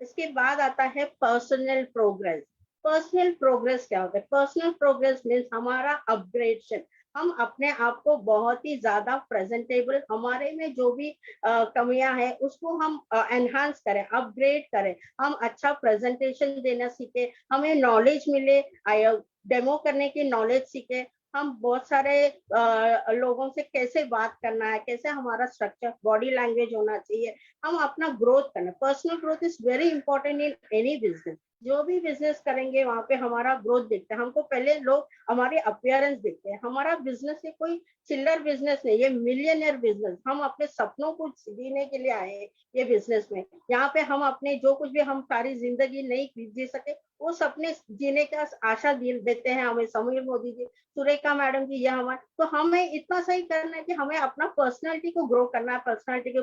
इसके बाद आता है पर्सनल प्रोग्रेस। पर्सनल प्रोग्रेस क्या होता है? पर्सनल प्रोग्रेस मीन्स हमारा अपग्रेडेशन, हम अपने आप को बहुत ही ज्यादा प्रेजेंटेबल, हमारे में जो भी कमियां हैं उसको हम एनहांस करें, अपग्रेड करें, हम अच्छा प्रेजेंटेशन देना सीखे, हमें नॉलेज मिले, डेमो करने की नॉलेज सीखे, हम बहुत सारे लोगों से कैसे बात करना है, कैसे हमारा स्ट्रक्चर बॉडी लैंग्वेज होना चाहिए, हम अपना ग्रोथ करना। Personal growth is very important in any business. जो भी बिजनेस करेंगे वहां पे हमारा ग्रोथ दिखता है हमको। पहले लोग हमारे अपियरेंस देखते हैं। हमारा बिजनेस है कोई चिल्लर बिजनेस नहीं, ये मिलियनियर बिजनेस। हम अपने सपनों को जीने के लिए आए हैं ये बिजनेस में। यहाँ पे हम अपने जो कुछ भी हम सारी जिंदगी नहीं जी सके वो सपने जीने का आशा देते हैं हमें समीर मोदी जी, सुरेखा मैडम जी, ये हमारे। तो हमें इतना सही करना है कि हमें अपना पर्सनालिटी को ग्रो करना है, पर्सनालिटी को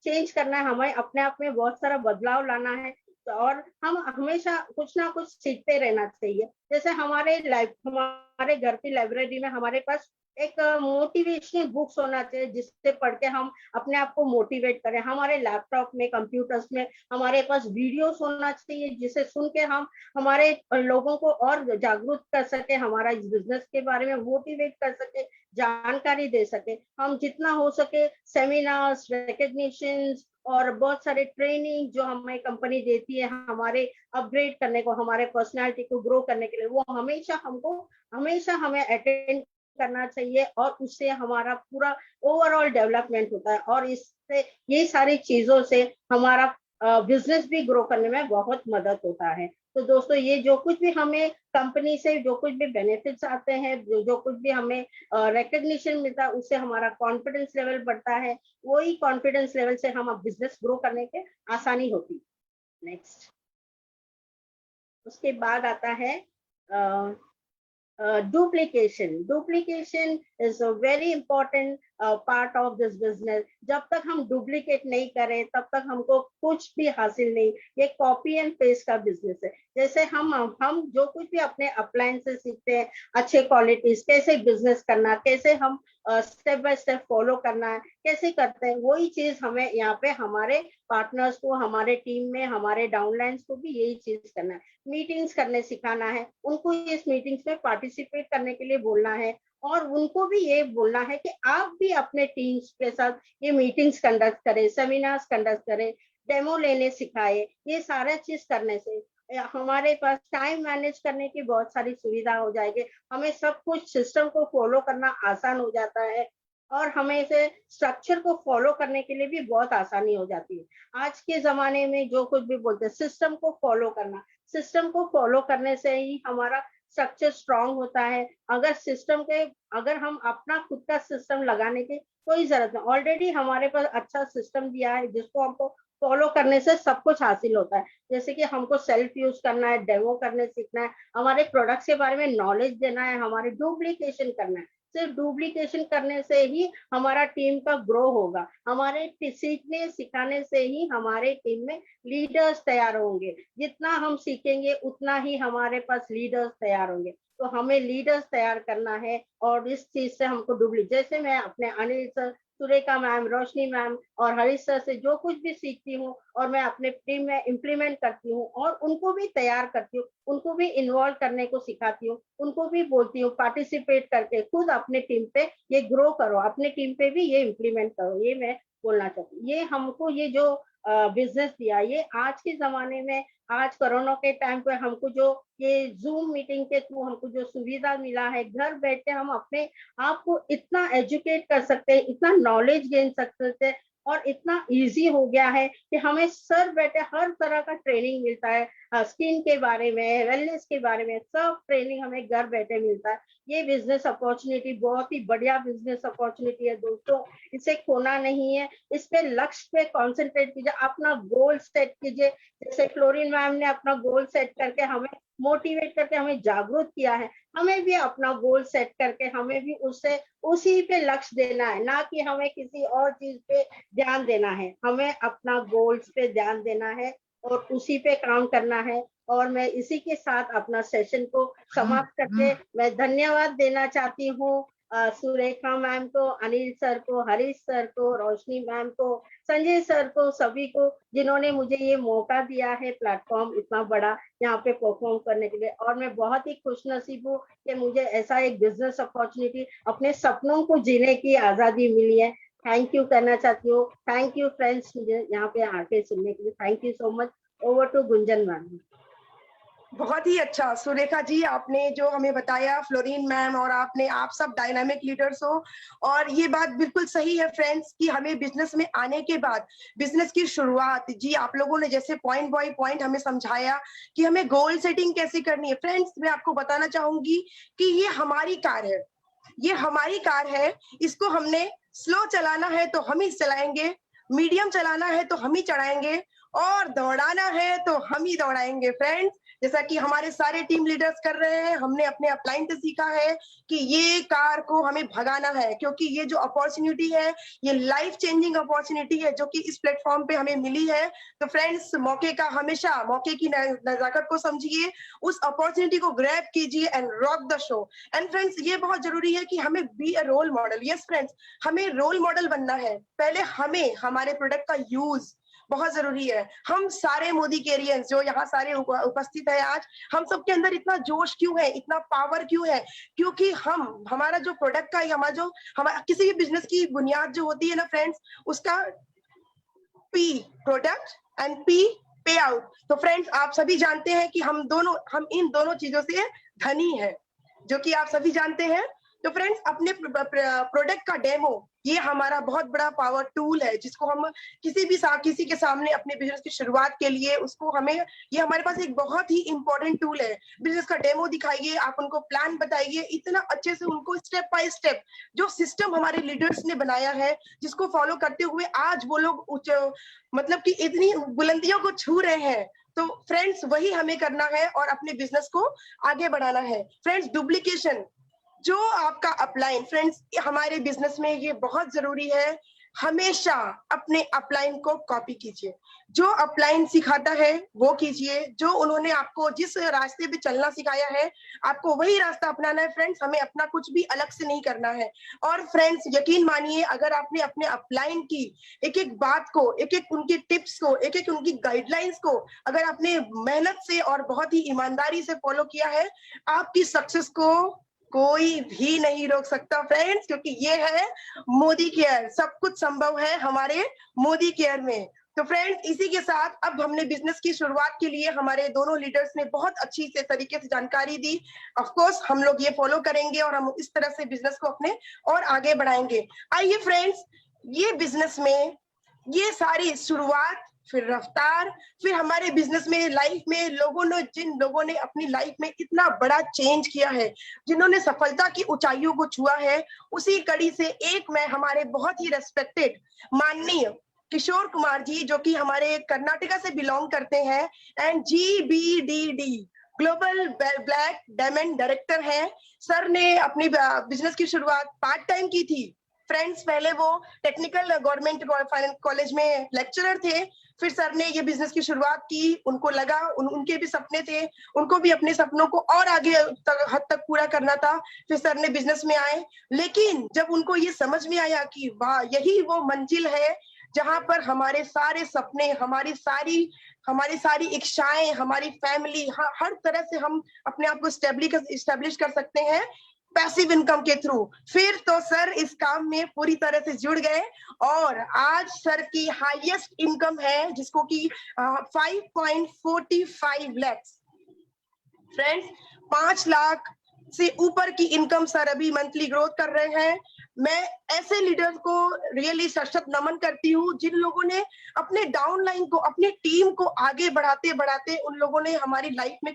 चेंज करना है, हमें अपने आप में बहुत सारा बदलाव लाना है। और हम हमेशा कुछ ना कुछ सीखते रहना चाहिए। जैसे हमारे घर की लाइब्रेरी में हमारे पास एक मोटिवेशनल बुक्स होना चाहिए जिससे पढ़ के हम अपने आप को मोटिवेट करें। हमारे लैपटॉप में, कंप्यूटर्स में हमारे पास वीडियोस होना चाहिए जिसे सुन के हम हमारे लोगों को और जागरूक कर सके, हमारा इस बिजनेस के बारे में मोटिवेट कर सके, जानकारी दे सके। हम जितना हो सके सेमिनार्स, रिकॉग्निशन और बहुत सारे ट्रेनिंग जो हमें कंपनी देती है हमारे अपग्रेड करने को, हमारे पर्सनालिटी को ग्रो करने के लिए, वो हमेशा हमें अटेंड करना चाहिए। और उससे हमारा पूरा ओवरऑल डेवलपमेंट होता है और इससे ये सारी चीजों से हमारा बिजनेस भी ग्रो करने में बहुत मदद होता है। तो दोस्तों ये जो कुछ भी हमें कंपनी से जो कुछ भी बेनिफिट्स आते हैं, जो कुछ भी हमें रिकॉग्निशन मिलता है, उससे हमारा कॉन्फिडेंस लेवल बढ़ता है। वही कॉन्फिडेंस लेवल से हम बिजनेस ग्रो करने के आसानी होती है। नेक्स्ट, उसके बाद आता है duplication is a very important part of this business. जब तक हम डुप्लीकेट नहीं करें तब तक हमको कुछ भी हासिल नहीं। ये कॉपी एंड पेस्ट का बिजनेस है। जैसे हम जो कुछ भी अपने अपलाइन से सीखते हैं, अच्छे क्वालिटीज, कैसे बिजनेस करना, कैसे हम स्टेप बाय स्टेप फॉलो करना है, कैसे करते हैं, वही चीज हमें यहाँ पे हमारे पार्टनर्स को, हमारे टीम में, हमारे डाउनलाइंस को भी यही चीज करना है। मीटिंग्स करने सिखाना है उनको, इस मीटिंग्स में पार्टिसिपेट करने के लिए बोलना है और उनको भी ये बोलना है कि आप भी अपने टीम्स के साथ ये मीटिंग्स कंडक्ट करें, सेमिनार्स कंडक्ट करें, डेमो लेने सिखाए। ये सारा चीज करने से हमारे पास टाइम मैनेज करने की बहुत सारी सुविधा हो जाएगी। हमें सब कुछ सिस्टम को फॉलो करना आसान हो जाता है और हमें इसे स्ट्रक्चर को फॉलो करने के लिए भी बहुत आसानी हो जाती है। आज के जमाने में जो कुछ भी बोलते हैं सिस्टम को फॉलो करना, सिस्टम को फॉलो करने से ही हमारा स्ट्रक्चर स्ट्रांग होता है। अगर हम अपना खुद का सिस्टम लगाने की कोई जरूरत नहीं, ऑलरेडी हमारे पास अच्छा सिस्टम दिया है जिसको हमको फॉलो करने से सब कुछ हासिल होता है। जैसे कि हमको सेल्फ यूज करना है, डेमो करने सीखना है, हमारे प्रोडक्ट्स के बारे में नॉलेज देना है, हमारे डुप्लीकेशन करना है। सिर्फ डुप्लीकेशन करने से ही हमारा टीम का ग्रो होगा। हमारे सीखने सिखाने से ही हमारे टीम में लीडर्स तैयार होंगे। जितना हम सीखेंगे उतना ही हमारे पास लीडर्स तैयार होंगे। तो हमें लीडर्स तैयार करना है और इस चीज से हमको जैसे मैं अपने अनिल सर, सुरेखा मैम, रोशनी मैम और हरीश सर से जो कुछ भी सीखती हूँ और मैं अपने टीम में इम्प्लीमेंट करती हूँ और उनको भी तैयार करती हूँ, उनको भी इन्वॉल्व करने को सिखाती हूँ, उनको भी बोलती हूँ पार्टिसिपेट करके खुद अपने टीम पे ये ग्रो करो, अपने टीम पे भी ये इम्प्लीमेंट करो। ये मैं बोलना चाहती हूँ। ये हमको ये जो बिजनेस दिया, ये आज के जमाने में, आज कोरोना के टाइम पे हमको जो ये जूम मीटिंग के थ्रू हमको जो सुविधा मिला है, घर बैठे हम अपने आप को इतना एजुकेट कर सकते हैं, इतना नॉलेज गेन सकते हैं और इतना इजी हो गया है कि हमें सर बैठे हर तरह का ट्रेनिंग मिलता है। स्किन के बारे में, वेलनेस के बारे में सब ट्रेनिंग हमें घर बैठे मिलता है। ये बिजनेस अपॉर्चुनिटी बहुत ही बढ़िया बिजनेस अपॉर्चुनिटी है दोस्तों, इसे खोना नहीं है। इस पे लक्ष्य पे कॉन्सेंट्रेट कीजिए, अपना गोल सेट कीजिए। जैसे फ्लोरिन मैम ने अपना गोल सेट करके हमें मोटिवेट करके हमें जागरूक किया है, हमें भी अपना गोल सेट करके हमें भी उसी पे लक्ष्य देना है, ना कि हमें किसी और चीज पे ध्यान देना है। हमें अपना गोल्स पे ध्यान देना है और उसी पे काम करना है। और मैं इसी के साथ अपना सेशन को समाप्त करके मैं धन्यवाद देना चाहती हूँ सुरेखा मैम को, अनिल सर को, हरीश सर को, रोशनी मैम को, संजय सर को, सभी को जिन्होंने मुझे ये मौका दिया है प्लेटफॉर्म इतना बड़ा यहाँ पे परफॉर्म करने के लिए। और मैं बहुत ही खुशनसीब हूँ कि मुझे ऐसा एक बिजनेस अपॉर्चुनिटी, अपने सपनों को जीने की आजादी मिली है। थैंक यू करना चाहती हूँ। थैंक यू फ्रेंड्स, मुझे यहाँ पे आके सुनने के लिए thank you so much. Over to Gunjan ma'am. बहुत ही अच्छा सुरेखा जी, आपने जो हमें बताया, फ्लोरीन मैम और आपने, आप सब डायनामिक लीडर्स हो। और ये बात बिल्कुल सही है फ्रेंड्स कि हमें बिजनेस में आने के बाद बिजनेस की शुरुआत, जी आप लोगों ने जैसे पॉइंट बाय पॉइंट हमें समझाया कि हमें गोल सेटिंग कैसे करनी है। फ्रेंड्स मैं आपको बताना चाहूंगी कि ये हमारी कार है, ये हमारी कार है। इसको हमने स्लो चलाना है तो हम ही चलाएंगे, मीडियम चलाना है तो हम ही चलाएंगे, और दौड़ाना है तो हम ही दौड़ाएंगे। फ्रेंड्स जैसा कि हमारे सारे टीम लीडर्स कर रहे हैं, हमने अपने अपलाइन से सीखा है कि ये कार को हमें भगाना है, क्योंकि ये जो अपॉर्चुनिटी है ये लाइफ चेंजिंग अपॉर्चुनिटी है जो कि इस प्लेटफॉर्म पे हमें मिली है। तो फ्रेंड्स मौके का, हमेशा मौके की नजाकत को समझिए, उस अपॉर्चुनिटी को ग्रैब कीजिए and rock the show. And friends ये बहुत जरूरी है कि हमें be a role model. Yes friends, हमें रोल मॉडल बनना है। पहले हमें हमारे प्रोडक्ट का यूज बहुत जरूरी है। हम सारे मोदी कैरियंस जो यहाँ सारे उपस्थित है आज, हम सबके अंदर इतना जोश क्यों है, इतना पावर क्यों है? क्योंकि हमारा जो प्रोडक्ट का, हमारा किसी भी बिजनेस की बुनियाद जो होती है ना फ्रेंड्स, उसका पी प्रोडक्ट एंड पी पे आउट। तो फ्रेंड्स आप सभी जानते हैं कि हम इन दोनों चीजों से धनी है, जो कि आप सभी जानते हैं। तो फ्रेंड्स अपने प्रोडक्ट का डेमो, ये हमारा बहुत बड़ा पावर टूल है, जिसको हम किसी के सामने अपने बिजनेस की शुरुआत के लिए ये हमारे पास एक बहुत ही इंपॉर्टेंट टूल है। बिजनेस का डेमो दिखाइए, आप उनको प्लान बताइए, इतना अच्छे से उनको स्टेप बाय स्टेप जो सिस्टम हमारे लीडर्स ने बनाया है, जिसको फॉलो करते हुए आज वो लोग मतलब कि इतनी बुलंदियों को छू रहे हैं। तो फ्रेंड्स वही हमें करना है और अपने बिजनेस को आगे बढ़ाना है। फ्रेंड्स डुप्लीकेशन, जो आपका अपलाइन, फ्रेंड्स हमारे बिजनेस में ये बहुत जरूरी है। हमेशा अपने अपलाइन को कॉपी कीजिए, जो अपलाइन सिखाता है वो कीजिए, जो उन्होंने आपको जिस रास्ते पे चलना सिखाया है आपको वही रास्ता अपनाना है। फ्रेंड्स हमें अपना कुछ भी अलग से नहीं करना है। और फ्रेंड्स यकीन मानिए, अगर आपने अपने अपलाइन की एक एक बात को, एक एक उनकी टिप्स को, एक एक उनकी गाइडलाइंस को अगर आपने मेहनत से और बहुत ही ईमानदारी से फॉलो किया है, आपकी सक्सेस को कोई भी नहीं रोक सकता फ्रेंड्स, क्योंकि ये है मोदी केयर। सब कुछ संभव है हमारे मोदी केयर में। तो फ्रेंड्स इसी के साथ अब हमने बिजनेस की शुरुआत के लिए हमारे दोनों लीडर्स ने बहुत अच्छी से तरीके से जानकारी दी। ऑफ कोर्स हम लोग ये फॉलो करेंगे और हम इस तरह से बिजनेस को अपने और आगे बढ़ाएंगे। आइए फ्रेंड्स, ये बिजनेस में ये सारी शुरुआत, फिर रफ्तार, फिर हमारे बिजनेस में, लाइफ में जिन लोगों ने अपनी लाइफ में इतना बड़ा चेंज किया है, जिन्होंने सफलता की ऊंचाइयों को छुआ है, उसी कड़ी से एक मैं हमारे बहुत ही रेस्पेक्टेड माननीय किशोर कुमार जी, जो कि हमारे कर्नाटका से बिलोंग करते हैं and GBDD global black diamond director हैं। सर ने अपनी बिजनेस की शुरुआत पार्ट टाइम की थी। फ्रेंड्स पहले वो टेक्निकल गवर्नमेंट कॉलेज में लेक्चरर थे, फिर सर ने ये बिजनेस की शुरुआत की। उनको लगा उनके भी सपने थे, उनको भी अपने सपनों को और आगे हद तक पूरा करना था, फिर सर ने बिजनेस में आए। लेकिन जब उनको ये समझ में आया कि वाह, यही वो मंजिल है जहां पर हमारे सारे सपने, हमारी सारी इच्छाएं, हमारी फैमिली, हर तरह से हम अपने आप को स्टेब्लिश कर सकते हैं पैसिव इनकम के थ्रू, फिर तो सर इस काम में पूरी तरह से जुड़ गए। और आज सर की हाईएस्ट इनकम है, जिसको कि 5.45 लाख। फ्रेंड्स 5 लाख से ऊपर की इनकम सर अभी मंथली ग्रोथ कर रहे हैं। मैं ऐसे लीडर को रियली सशक्त नमन करती हूँ, जिन लोगों ने अपने डाउनलाइन को, अपनी टीम को आगे बढ़ाते बढ़ाते उन लोगों ने हमारी लाइफ में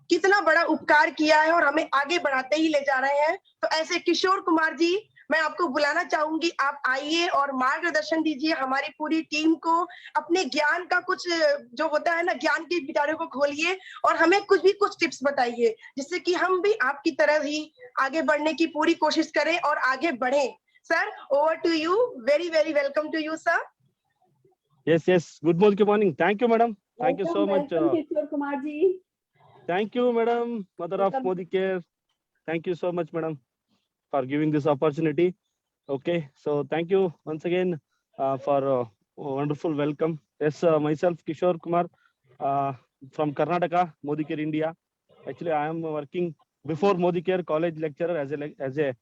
कितना बड़ा उपकार किया है और हमें आगे बढ़ाते ही ले जा रहे हैं। तो ऐसे किशोर कुमार जी, मैं आपको बुलाना चाहूंगी, आप आइए और मार्गदर्शन दीजिए हमारी पूरी टीम को। अपने ज्ञान का कुछ जो होता है ना, ज्ञान के पिटारों को खोलिए और हमें कुछ टिप्स बताइए, जिससे कि हम भी आपकी तरह ही आगे बढ़ने की पूरी कोशिश करें और आगे बढ़ें। Sir over to you, very very welcome to you sir. Yes, good morning. Thank you, madam. Thank you so much. Kishore Kumar ji. Thank you, madam, mother of Modi Care. Thank you so much, madam, for giving this opportunity. Okay, so thank you once again for a wonderful welcome. Yes, myself Kishore Kumar from Karnataka, Modicare, India. Actually, I am working before Modicare college lecturer as a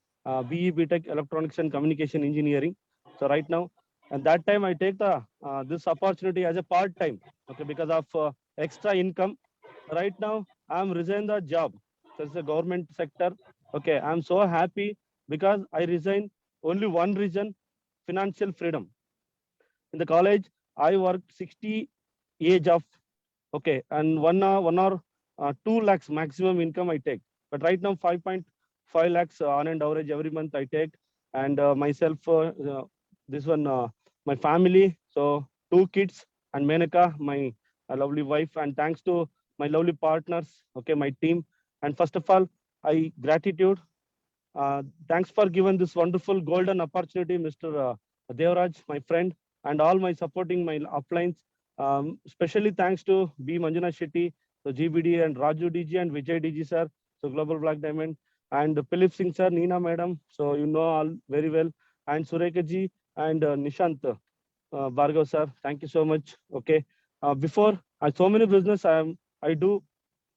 BE BTech Electronics and Communication Engineering. So right now, and that time I take the this opportunity as a part time. Okay, because of extra income. Right now, I am resign the job. So it's a government sector. Okay, I'm so happy because I resign only one reason: financial freedom. In the college, I worked 60 age of okay, and 1 or 2 lakhs maximum income I take. But right now 5.5 lakhs on and average every month I take, and myself this one my family. So 2 kids and Menaka, my lovely wife, and thanks to my lovely partners. Okay, my team. And first of all, I gratitude. Thanks for giving this wonderful golden opportunity, Mr. Devraj, my friend, and all my supporting my uplines. Especially thanks to B. Manjuna Shetty, so GBD and Raju DG and Vijay DG sir, so Global Black Diamond, and Philip Singh sir, Neena madam, so you know all very well, and Sureka ji and Nishant Bhargav sir, thank you so much. Okay, before so many business I do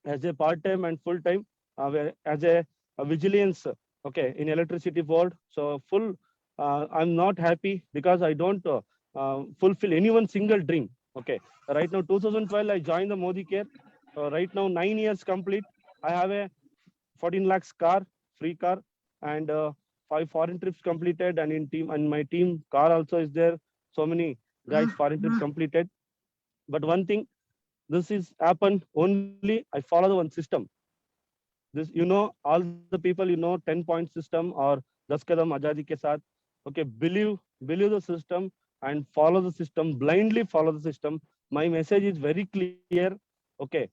as a part time and full time as a vigilance. Okay, in electricity board. So full, I'm not happy because I don't fulfill any one single dream. Okay, right now 2012 I joined the Modi Care. Right now 9 years complete. I have a 14 lakhs car, free car, and 5 foreign trips completed. And in team and my team car also is there. So many guys foreign trips completed. But one thing, this is happen only I follow the one system. This, you know, all the people, you know, 10-point system or 10 kadam azadi ke saath. Okay, believe the system and follow the system, blindly follow the system. My message is very clear. Okay,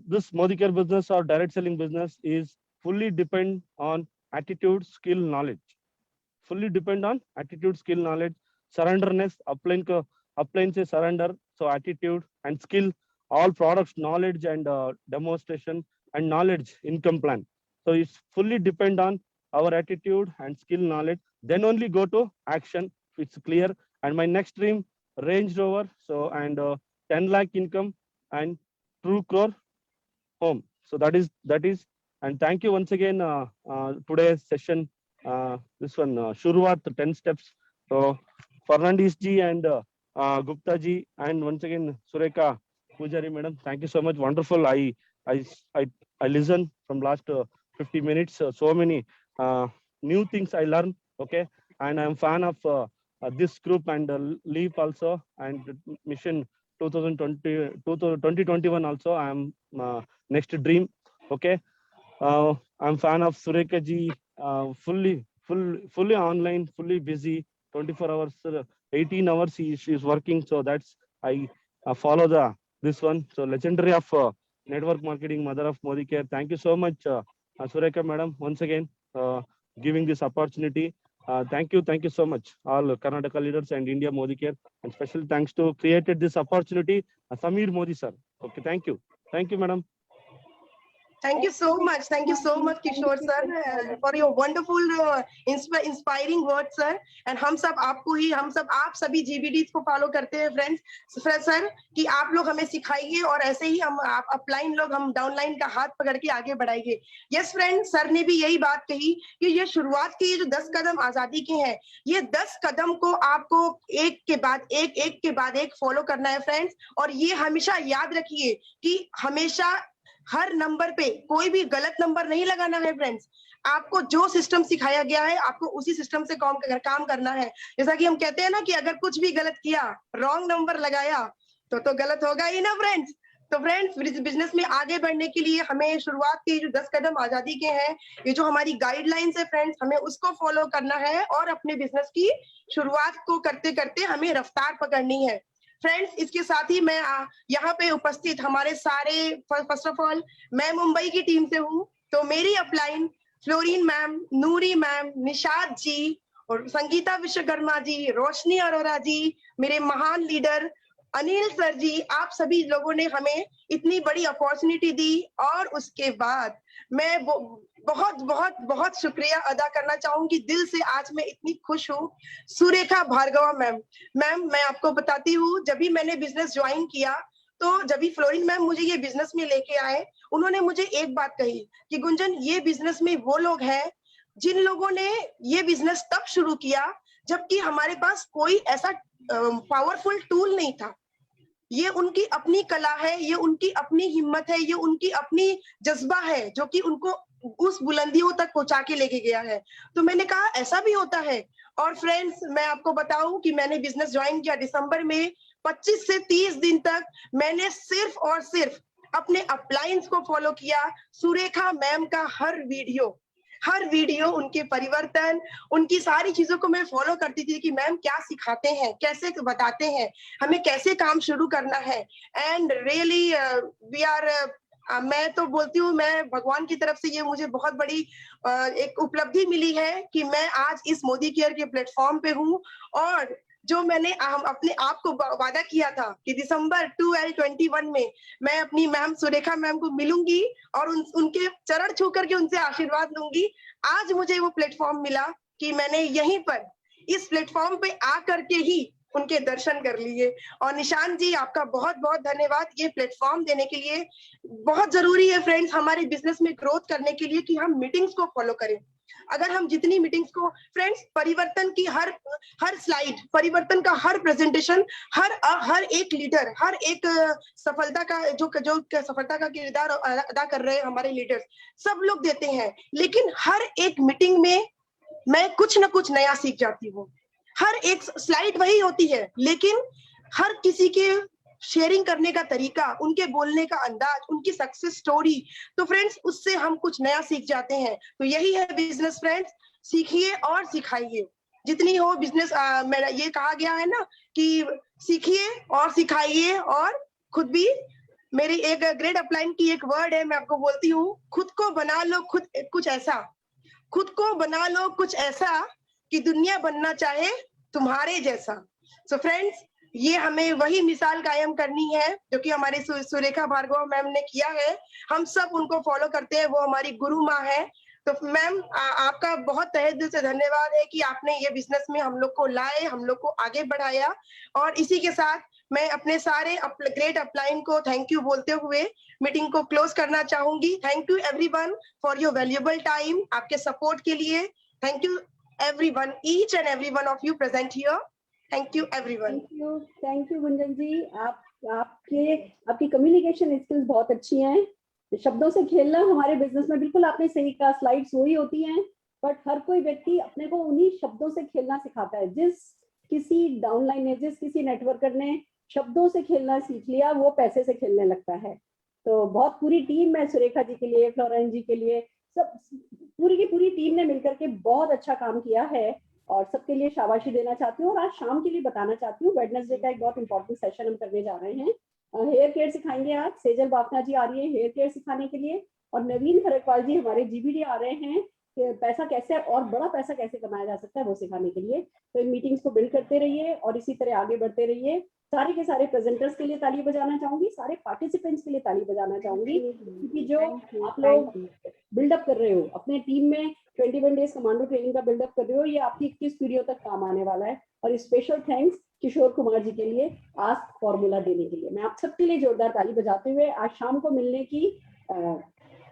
this Modi Care business or direct selling business is fully depend on attitude, skill, knowledge. Fully depend on attitude, skill, knowledge, surrenderness, upline se surrender. So attitude and skill, all products, knowledge and demonstration and knowledge, income plan. So it's fully depend on our attitude and skill, knowledge. Then only go to action. It's clear. And my next dream, Range Rover. So and 10 lakh income and 2 crore home. So that is. And thank you once again. Today's session. This one, Shuruat, 10 steps. So Fernandez ji and Gupta ji, and once again Sureka Pujari madam. Thank you so much. Wonderful. I listen from last 50 minutes. So many new things I learned. Okay, and I'm fan of this group and Leap also, and Mission 2021 also. I'm next dream. Okay, I'm fan of Sureka ji. Fully online, fully busy, 24 hours, 18 hours she's working. So that's I follow this one. So legendary of network marketing, mother of Modi Care. Thank you so much, Sureka madam, once again giving this opportunity. Thank you so much, all Karnataka leaders and India Modi Care, and special thanks to created this opportunity, Samir Modi sir. Okay, thank you madam. Thank you so much, Kishore sir, for your wonderful inspiring words, sir. And हम सब आप सभी GBDs को follow करते हैं, friends. Sir कि आप लोग हमें सिखाइए और ऐसे ही हम आप अपलाइन लोग हम डाउनलाइन का हाथ पकड़ के आगे बढ़ाएंगे. Yes, friends, सर ने भी यही बात कही कि ये शुरुआत के ये जो 10 कदम आजादी के हैं, ये 10 कदम को आपको एक के बाद एक फॉलो करना है, फ्रेंड्स. और ये हमेशा याद रखिए कि हमेशा हर नंबर पे कोई भी गलत नंबर नहीं लगाना है, फ्रेंड्स. आपको जो सिस्टम सिखाया गया है आपको उसी सिस्टम से काम करना है. जैसा कि हम कहते हैं ना कि अगर कुछ भी गलत किया, रॉन्ग नंबर लगाया तो गलत होगा ही ना, फ्रेंड्स. तो फ्रेंड्स, बिजनेस में आगे बढ़ने के लिए हमें शुरुआत के जो 10 कदम आजादी के हैं, ये जो हमारी गाइडलाइंस है, फ्रेंड्स, हमें उसको फॉलो करना है और अपने बिजनेस की शुरुआत को करते करते हमें रफ्तार पकड़नी है. फ्रेंड्स, इसके साथ ही मैं यहाँ पे उपस्थित हमारे सारे, फर्स्ट ऑफ ऑल मैं मुंबई की टीम से हूँ, तो मेरी अपलाइन फ्लोरीन मैम, नूरी मैम, निशाद जी और संगीता विश्वकर्मा जी, रोशनी अरोरा जी, मेरे महान लीडर अनिल सर जी, आप सभी लोगों ने हमें इतनी बड़ी अपॉर्चुनिटी दी. और उसके बाद मैं बहुत बहुत बहुत शुक्रिया अदा करना चाहूंगी दिल से। आज मैं इतनी खुश हूँ। सुरेखा भार्गवा मैम, मैं आपको बताती हूँ, जब भी मैंने बिजनेस ज्वाइन किया तो जब भी फ्लोरिन मैम मुझे ये बिजनेस में लेके आए, उन्होंने मुझे एक बात कही कि गुंजन, ये बिजनेस में वो लोग हैं जिन लोगों ने ये बिजनेस तब शुरू किया जबकि हमारे पास कोई ऐसा पावरफुल टूल नहीं था। ये उनकी अपनी कला है, ये उनकी अपनी हिम्मत है, ये उनकी अपनी जज्बा है जो कि उनको उस बुलंदियों तक पहुंचा के लेके गया है। तो मैंने कहा ऐसा भी होता है। और फ्रेंड्स, मैं आपको बताऊं कि मैंने बिजनेस ज्वाइन किया दिसंबर में। 25 से 30 दिन तक मैंने सिर्फ और सिर्फ अपने अपलाइंस को फॉलो किया। सुरेखा मैम का हर वीडियो उनके परिवर्तन, उनकी सारी चीजों को मैं फॉलो करती थी कि मैम क्या सिखाते हैं, कैसे बताते हैं, हमें कैसे काम शुरू करना है। एंड रियली वी आर मैं तो बोलती हूँ, मैं भगवान की तरफ से ये मुझे बहुत बड़ी एक उपलब्धि मिली है कि मैं आज इस मोदी केयर के प्लेटफॉर्म पे हूँ। और जो मैंने अपने आप को वादा किया था कि दिसंबर 2021 में मैं अपनी मैम सुरेखा मैम को मिलूंगी और उनके चरण छू करके उनसे आशीर्वाद लूंगी, आज मुझे वो प्लेटफॉर्म मिला कि मैंने यहीं पर इस प्लेटफॉर्म पे आकर के ही उनके दर्शन कर लिए। और निशान जी, आपका बहुत बहुत धन्यवाद ये प्लेटफॉर्म देने के लिए। बहुत जरूरी है फ्रेंड्स हमारे बिजनेस में ग्रोथ करने के लिए कि हम मीटिंग्स को फॉलो करें। अगर हम जितनी मीटिंग्स को, फ्रेंड्स, परिवर्तन की हर स्लाइड, परिवर्तन का हर प्रेजेंटेशन, हर एक लीडर, हर एक सफलता का जो सफलता का किरदार अदा कर रहे हैं हमारे लीडर्स, सब लोग देते हैं। लेकिन हर एक मीटिंग में मैं कुछ ना कुछ नया सीख जाती हूँ। हर एक स्लाइड वही होती है, लेकिन हर किसी के शेयरिंग करने का तरीका, उनके बोलने का अंदाज, उनकी सक्सेस स्टोरी, तो फ्रेंड्स उससे हम कुछ नया सीख जाते हैं। तो यही है बिजनेस फ्रेंड्स, सीखिए और सिखाइए जितनी हो बिजनेस। मेरा ये कहा गया है ना कि सीखिए और सिखाइए और खुद भी। मेरी एक ग्रेट अपलाइन की एक वर्ड है, मैं आपको बोलती हूँ, खुद को बना लो खुद को बना लो कुछ ऐसा कि दुनिया बनना चाहे तुम्हारे जैसा। सो फ्रेंड्स, ये हमें वही मिसाल कायम करनी है जो कि हमारे सुरेखा भार्गव मैम ने किया है। हम सब उनको फॉलो करते हैं, वो हमारी गुरु माँ है। तो मैम, आपका बहुत तहे दिल से धन्यवाद है कि आपने ये बिजनेस में हम लोग को लाए, हम लोग को आगे बढ़ाया। और इसी के साथ मैं अपने सारे ग्रेट अपलाइन को थैंक यू बोलते हुए मीटिंग को क्लोज करना चाहूंगी। Thank you everyone for your valuable time, आपके सपोर्ट के लिए। Thank you everyone, each and every one of you present here. Thank you everyone. Thank you Gunjan ji. आपकी कम्युनिकेशन स्किल्स बहुत अच्छी हैं। शब्दों से खेलना हमारे बिजनेस में, बिल्कुल आपने सही कहा, स्लाइड्स वही होती हैं, बट हर कोई व्यक्ति अपने को उन्हीं शब्दों से खेलना सिखाता है। जिस किसी डाउनलाइन ने, जिस किसी नेटवर्कर ने शब्दों से खेलना सीख लिया, वो पैसे से खेलने लगता है। तो बहुत पूरी टीम है सुरेखा जी के लिए, फ्लोरेंस जी के लिए, सब पूरी की पूरी टीम ने मिलकर के बहुत अच्छा काम किया है और सबके लिए शाबाशी देना चाहती हूँ। और आज शाम के लिए बताना चाहती हूँ, वेडनेसडे का एक बहुत इंपॉर्टेंट सेशन हम करने जा रहे हैं। हेयर केयर सिखाएंगे आज। सेजल बाफना जी आ रही है हेयर केयर सिखाने के लिए, और नवीन खरकवाल जी हमारे जीबीडी आ रहे हैं कि पैसा कैसे और बड़ा पैसा कैसे कमाया जा सकता है वो सिखाने के लिए। तो इन मीटिंग्स को बिल्ड करते रहिए और इसी तरह आगे बढ़ते रहिए। सारे के सारे प्रेजेंटर्स के लिए ताली बजाना चाहूंगी, सारे पार्टिसिपेंट्स के लिए ताली बजाना चाहूंगी, क्योंकि जो आप लोग बिल्डअप कर रहे हो अपने टीम में, 21 डेज कमांडो ट्रेनिंग का बिल्डअप कर रहे हो, ये आपकी 21 पीढ़ियों तक काम आने वाला है। और स्पेशल थैंक्स किशोर कुमार जी के लिए आस्क फॉर्मूला देने के लिए। मैं आप सबके लिए जोरदार ताली बजाते हुए आज शाम को मिलने की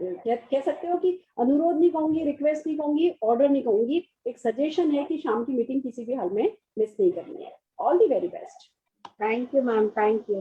कह सकते हो कि अनुरोध नहीं कहूंगी, रिक्वेस्ट नहीं कहूंगी, ऑर्डर नहीं कहूंगी, एक सजेशन है कि शाम की मीटिंग किसी भी हाल में मिस नहीं करनी है। All the very best. Thank you ma'am, thank you.